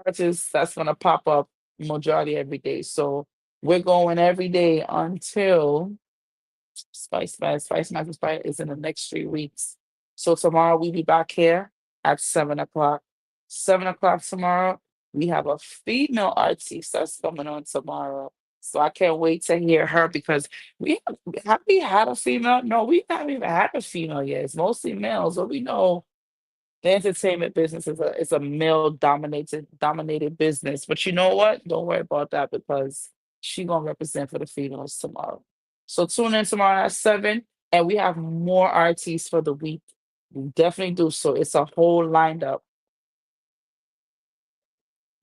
Speaker 2: artists that's gonna pop up majority every day. So we're going every day until Spice Master Spice is in the next 3 weeks. So tomorrow we'll be back here at 7 o'clock. 7 o'clock tomorrow. We have a female artist that's coming on tomorrow. So I can't wait to hear her because have we had a female? No, we haven't even had a female yet. It's mostly males, but we know the entertainment business is a male dominated business. But you know what? Don't worry about that because she gonna represent for the females tomorrow. So tune in tomorrow at 7, and we have more artists for the week. We definitely do. So it's a whole lined up.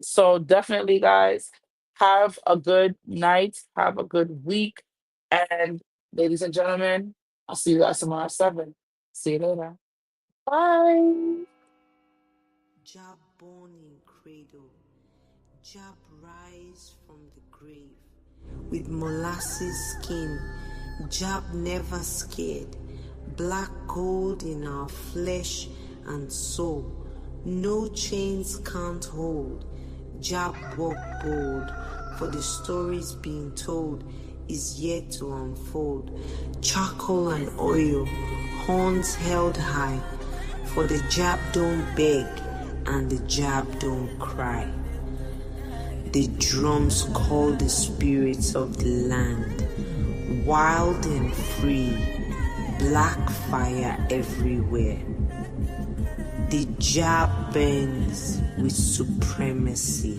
Speaker 2: So definitely, guys, have a good night. Have a good week. And ladies and gentlemen, I'll see you guys tomorrow at 7. See you later. Bye.
Speaker 4: Jab born in cradle, Jab rise from the grave. With molasses skin, Jab never scared. Black gold in our flesh and soul. No chains can't hold. Jab walk bold, for the stories being told is yet to unfold. Charcoal and oil, horns held high, for the Jab don't beg and the Jab don't cry. The drums call the spirits of the land, wild and free, black fire everywhere. The Jab burns with supremacy.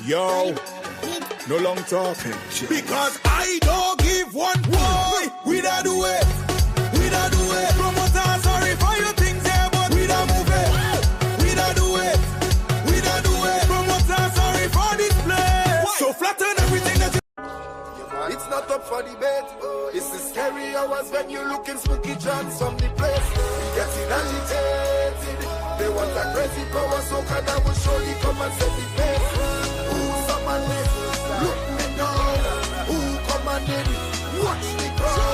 Speaker 1: Yo, no long talking. Because I don't give one boy. We don't do it. We don't do it. Promoter, sorry for your things there, but we don't move it. We don't do it. We don't do it. Promoter, sorry for this place. So flatten everything that you. It's not up for debate. It's the scary hours when you're looking spooky chance from the place. We getting agitated. They want a crazy power, so can I will surely come and set the pace. Who's up and look me down. Who commanded? Watch me go.